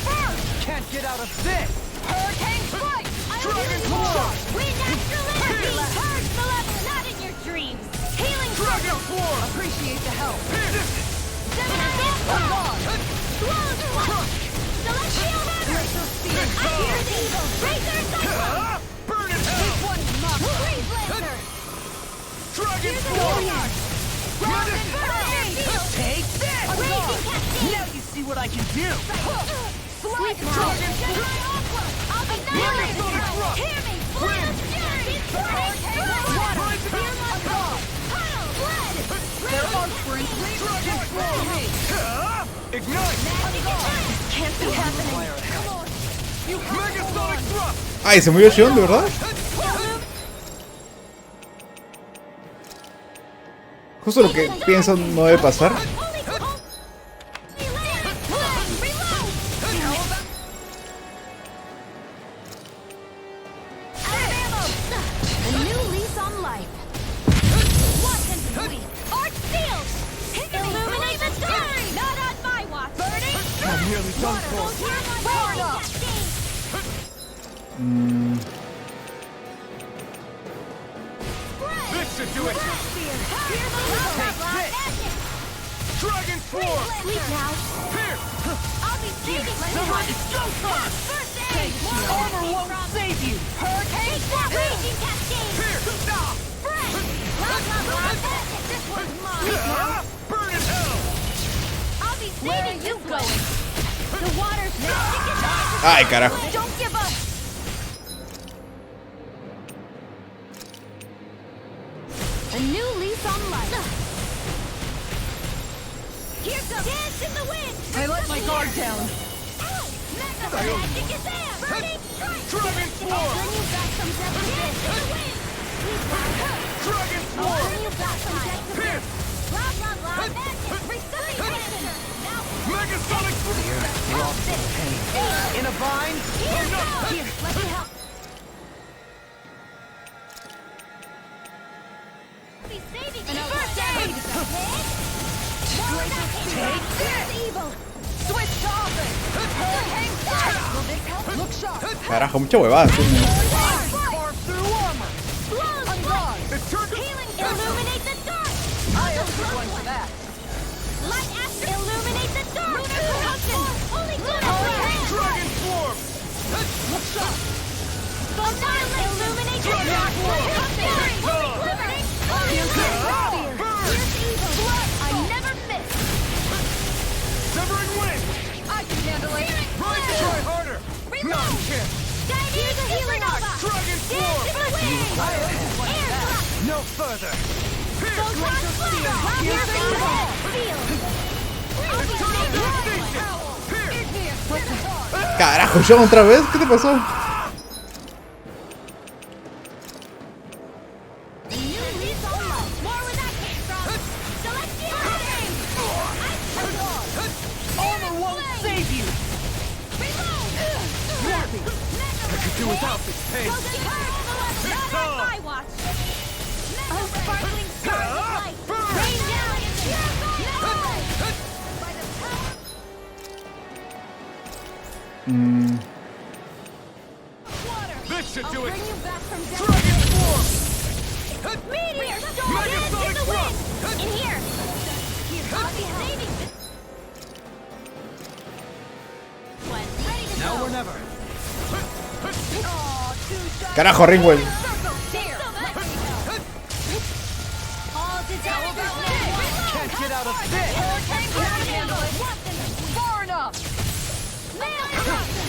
First! Can't get out of this! Hurricane Strike! Dragon Sword! Wind Astral Energy! Purge Malevolence! Not in your dreams! Healing Dragon Sword! Appreciate the help! This! Celestial Hammer! I hear the evil! Razor Cyclone! Burn in hell! This one's mine! Freeze Lancer! Dragon Here's a Sword! Warrior! Round Field! Take this! Raging Cascade! Now you see what I can do! Sweet Dragon I'll be annihilated! Hear me! Flame of Fury! Water! Hear my call! Pile! Blood! There are sprinkling. Ignite! Can't be happening! Megasonic Thrust! Ay, se murió Shion, ¿de verdad? Justo lo que pienso no debe pasar. This should do it! Dragon Sword! Sleep now. Here! I'll be saving you. It's go time! First aid. Armor won't save you! Hurricane Raging Cascade. Here! Stop! Fresh. This one's mine. Burn in hell! I'll be saving you going. The water's now. Ay, carajo. Don't give up. A new lease on life. Here comes Dance in the Wind. I let my guard down. Magic is there. Burning strike. Dragon Sword! Bring you back some depth. Dance in the Wind. Dragon Bring Sword! you back some depth. Here! Blah, blah, blah. Magic. Precipitation. Now, Megasonic Thrust! lost it. In a bind? Here, let me help. Be saving you. First aid. Take this. Evil. Switch to offense. Hurricane strike. Will this help? Look sharp. Carajo, mucha huevada. Carve through armor! Blows Unguard. It's turned to... Healing. Illuminate the dark. I owe you one for that. Light astral. Illuminate the dark. Lunar corruption. Holy goodness. Dragon Swarm! Look sharp. Annihilate. Illuminate the dark. Holy glimmering. Here's evil. I never miss. Severing Wind! I can handle it. Try harder! No, you can't! Here's a healing nova. Dragon Swarm! Dance in the wind. I owe you one for that. No further! Photon flash. Here's evil. Feel. Eternal devastation! Here! Carajo, Shion, otra vez. ¿Qué te pasó? New lease on life. More where that came from. Celestial Flame. Armor won't save you! Reload. I could do without this pain! Not on my watch. Oh, sparkling stars of light. Rain down. By the power of water. This should I'll do it! bring you back from death. Dragon Swarm! Meteor storm. Dance in the wind. In here. I'll be saving this. Ready to Now go. or never! Aw, two shots. Carajo, Ringwell. Circle. There. All detachment. Can't get out of this! Hurricane handle it. Far enough. Nail corruption.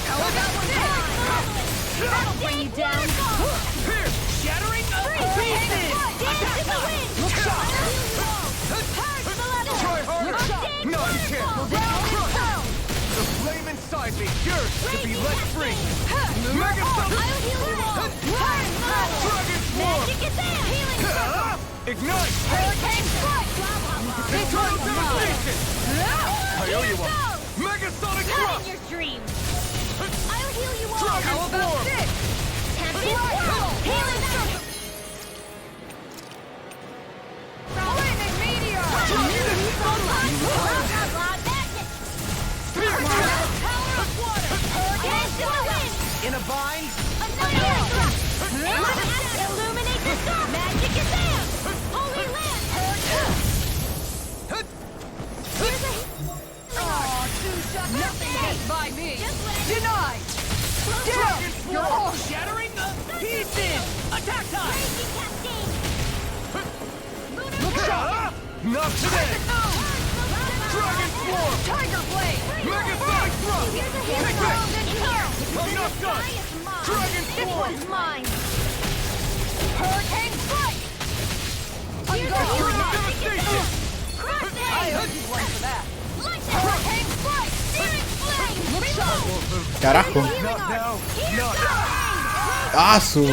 How about this? That'll bring you down. Here! Shattering pieces! Dance in the wind! Look shot! Purge the level! Try harder! None can! Down! The flame inside me yearns to be let free! Mega I'll heal you all! Dragon Swarm! Magic is there! Healing circle! Ignite! Hurricane strike! Total devastation! I owe you one! Megasonic Not in thrust! your dreams! I'll heal you all! Dragon Swarm! Tempest Whirl! Healing circle! Flaming meteor! Power of water! Dance in the wind! In a bind? Another thrust! Illuminate the storm! Magic is there! Holy land! Here's a... Nothing gets by me! Just let it... Denied! Dragon Swarm! Shattering pieces! Attack time! Raging cascade! Look shot! Not today! Dragon Swarm! Tiger blade! Megasonic thrust! Here's a Take healing this! world in here! I'm not done! Dragon This Swarm! one's mine! Hurricane strike! Here's a healing devastation! Crush it! I owe you one for that. Light hurricane strike! Searing flame! Look shot! Carajo. Not now! Not! Ah, su.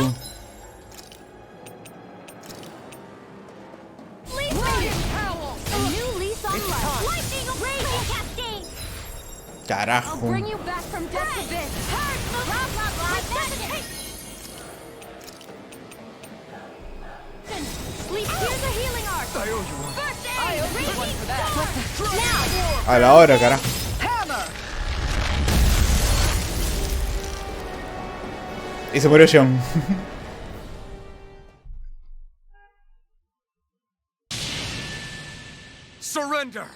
Raging howl! A new lease on life! Lightning raging cascade! I'll Carajo. bring you back from death to this! Purge the blah blah blah! Sleep, here's a healing arc! I owe you one! First aid! I owe you one for that! Now! A la hora, carajo. Hammer! Y se murió Sean. Surrender!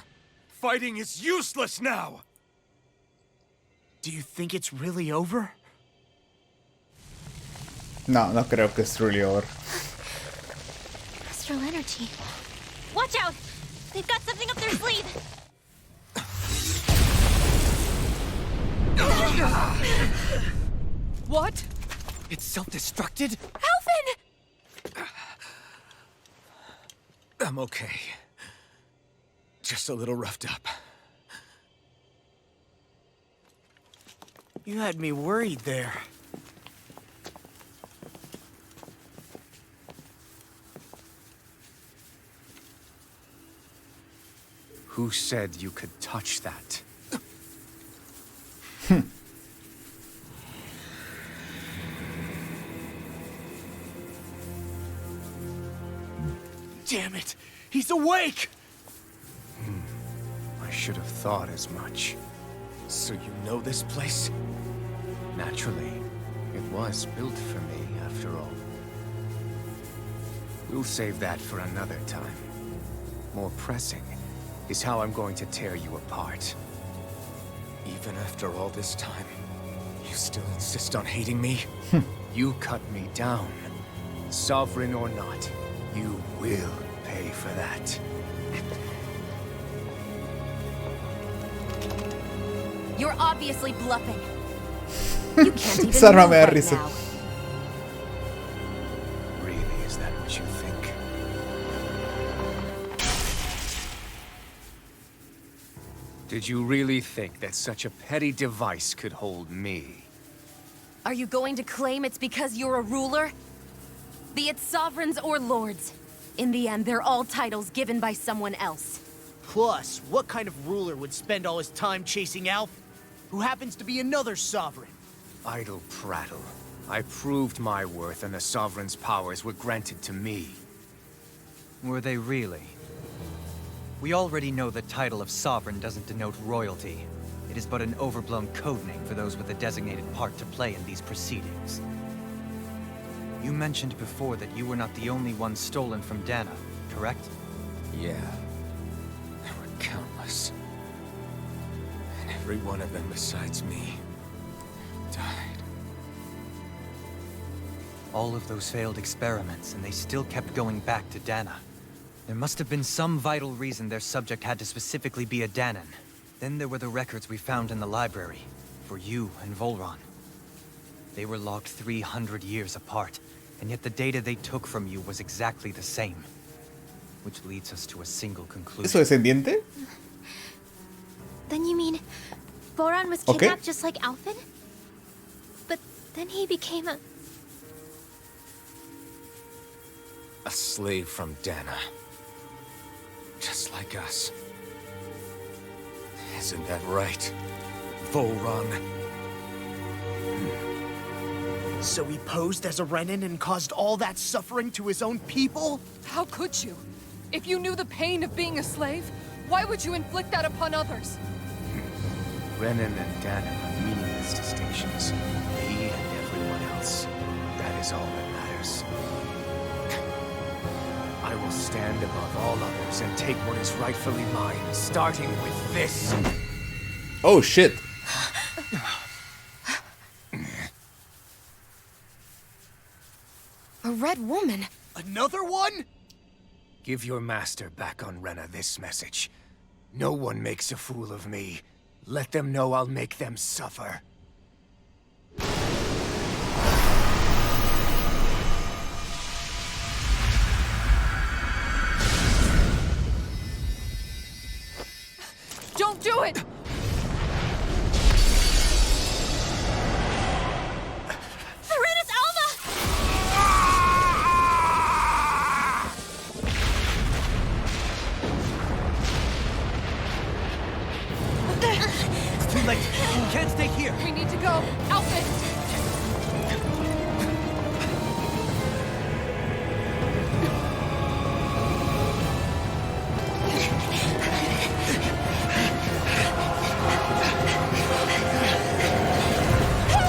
Fighting is useless now! Do you think it's really over? No, no creo que es truly over. Astral energy. Watch out! They've got something up their sleeve! What? It's self-destructed? Alvin! I'm okay. Just a little roughed up. You had me worried there. Who said you could touch that? Damn it! He's awake! I should have thought as much. So you know this place? Naturally, it was built for me, after all. We'll save that for another time. More pressing is how I'm going to tear you apart. Even after all this time, you still insist on hating me? You cut me down. Sovereign or not, you will pay for that. You're obviously bluffing. You can't even Esa arma move me da right risa. now. Really, is that what you think? Did you really think that such a petty device could hold me? Are you going to claim it's because you're a ruler? Be it sovereigns or lords. In the end, they're all titles given by someone else. Plus, what kind of ruler would spend all his time chasing Alf, who happens to be another sovereign? Idle prattle. I proved my worth and the Sovereign's powers were granted to me. Were they really? We already know the title of Sovereign doesn't denote royalty. It is but an overblown codename for those with a designated part to play in these proceedings. You mentioned before that you were not the only one stolen from Dana, correct? Yeah. There were countless. And every one of them besides me died. All of those failed experiments, and they still kept going back to Dana. There must have been some vital reason their subject had to specifically be a Danan. Then there were the records we found in the library, for you and Volron. They were logged 300 years apart, And yet the data they took from you was exactly the same. Which leads us to a single conclusion. ¿Es su descendiente? Then you mean Voron was Okay. kidnapped just like Alphen? But then he became a... A slave from Dana. Just like us. Isn't that right, Voron? So he posed as a Renan and caused all that suffering to his own people? How could you? If you knew the pain of being a slave, why would you inflict that upon others? Renan and Dana are meaningless distinctions. He and everyone else. That is all that matters. I will stand above all others and take what is rightfully mine, starting with this. Oh shit. a red woman. Another one? Give your master back on Rena this message. No one makes a fool of me. Let them know I'll make them suffer. Don't do it! Serenus Alma! It's too late. You can't stay here. We need to go. Outfit!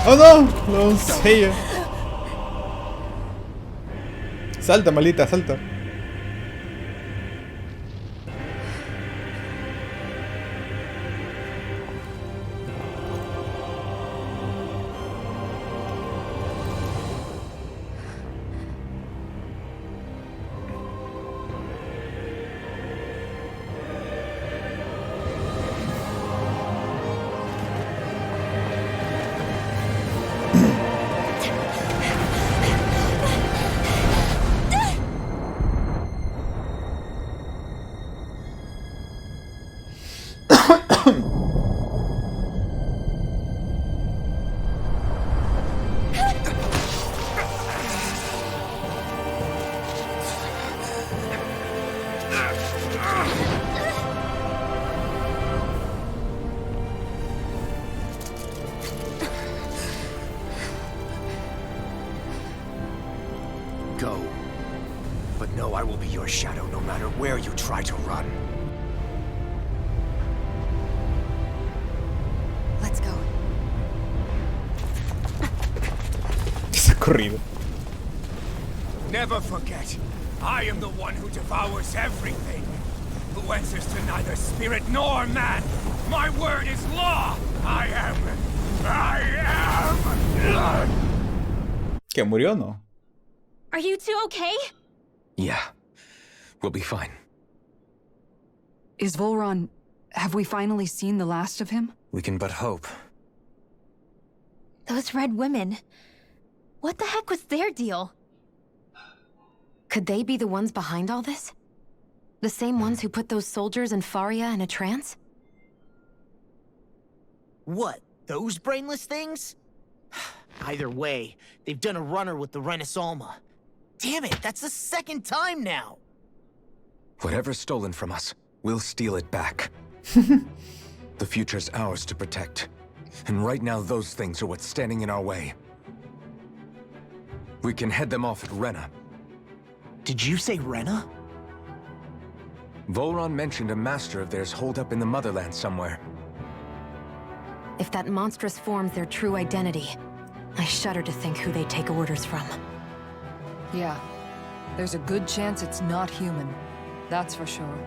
Oh no, la doncella. Salta, malita, salta. Go. But know I will be your shadow no matter where you try to run. Let's go. Se ha corrido. Never forget, I am the one who devours everything. Who answers to neither spirit nor man. My word is law. I am. ¿Que murió o no? Are you two okay? Yeah. We'll be fine. Is Volron... Have we finally seen the last of him? We can but hope. Those red women. What the heck was their deal? Could they be the ones behind all this? The same ones who put those soldiers and Faria in a trance? What, those brainless things? Either way, they've done a runner with the Renis Alma. Damn it, that's the second time now! Whatever's stolen from us, we'll steal it back. The future's ours to protect. And right now, those things are what's standing in our way. We can head them off at Rena. Did you say Rena? Volron mentioned a master of theirs holed up in the motherland somewhere. If that monstrous form's their true identity, I shudder to think who they take orders from. Yeah. There's a good chance it's not human. That's for sure.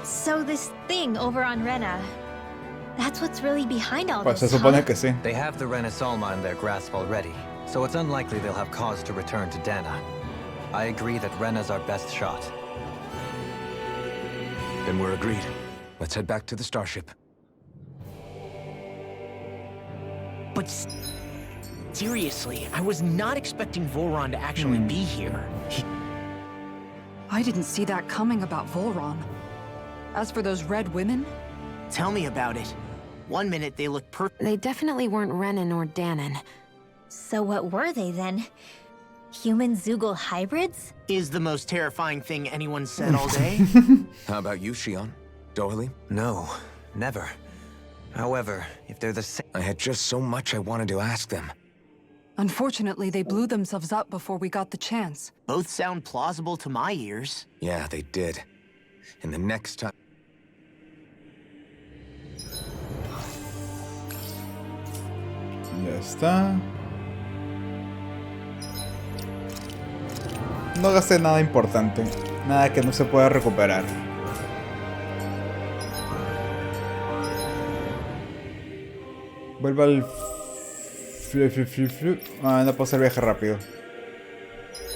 So this thing over on Rena, that's what's really behind all Pues this, se supone que sí. They have the Renis Alma in their grasp already, so it's unlikely they'll have cause to return to Dana. I agree that Rena's our best shot. Then we're agreed. Let's head back to the starship. But Seriously, I was not expecting Volron to actually be here. I didn't see that coming about Volron. As for those red women, Tell me about it. One minute they look They definitely weren't Renan or Danon. So what were they then? Human Zoogle hybrids? Is the most terrifying thing anyone said all day. How about you, Shion? Doily? No, never. However, if they're the same... I had just so much I wanted to ask them. unfortunately, they blew themselves up before we got the chance. Both sound plausible to my ears. Yeah, they did. And the next time... Ya está. No gasté nada importante. Nada que no se pueda recuperar. Vuelvo al... No puedo hacer viaje rápido.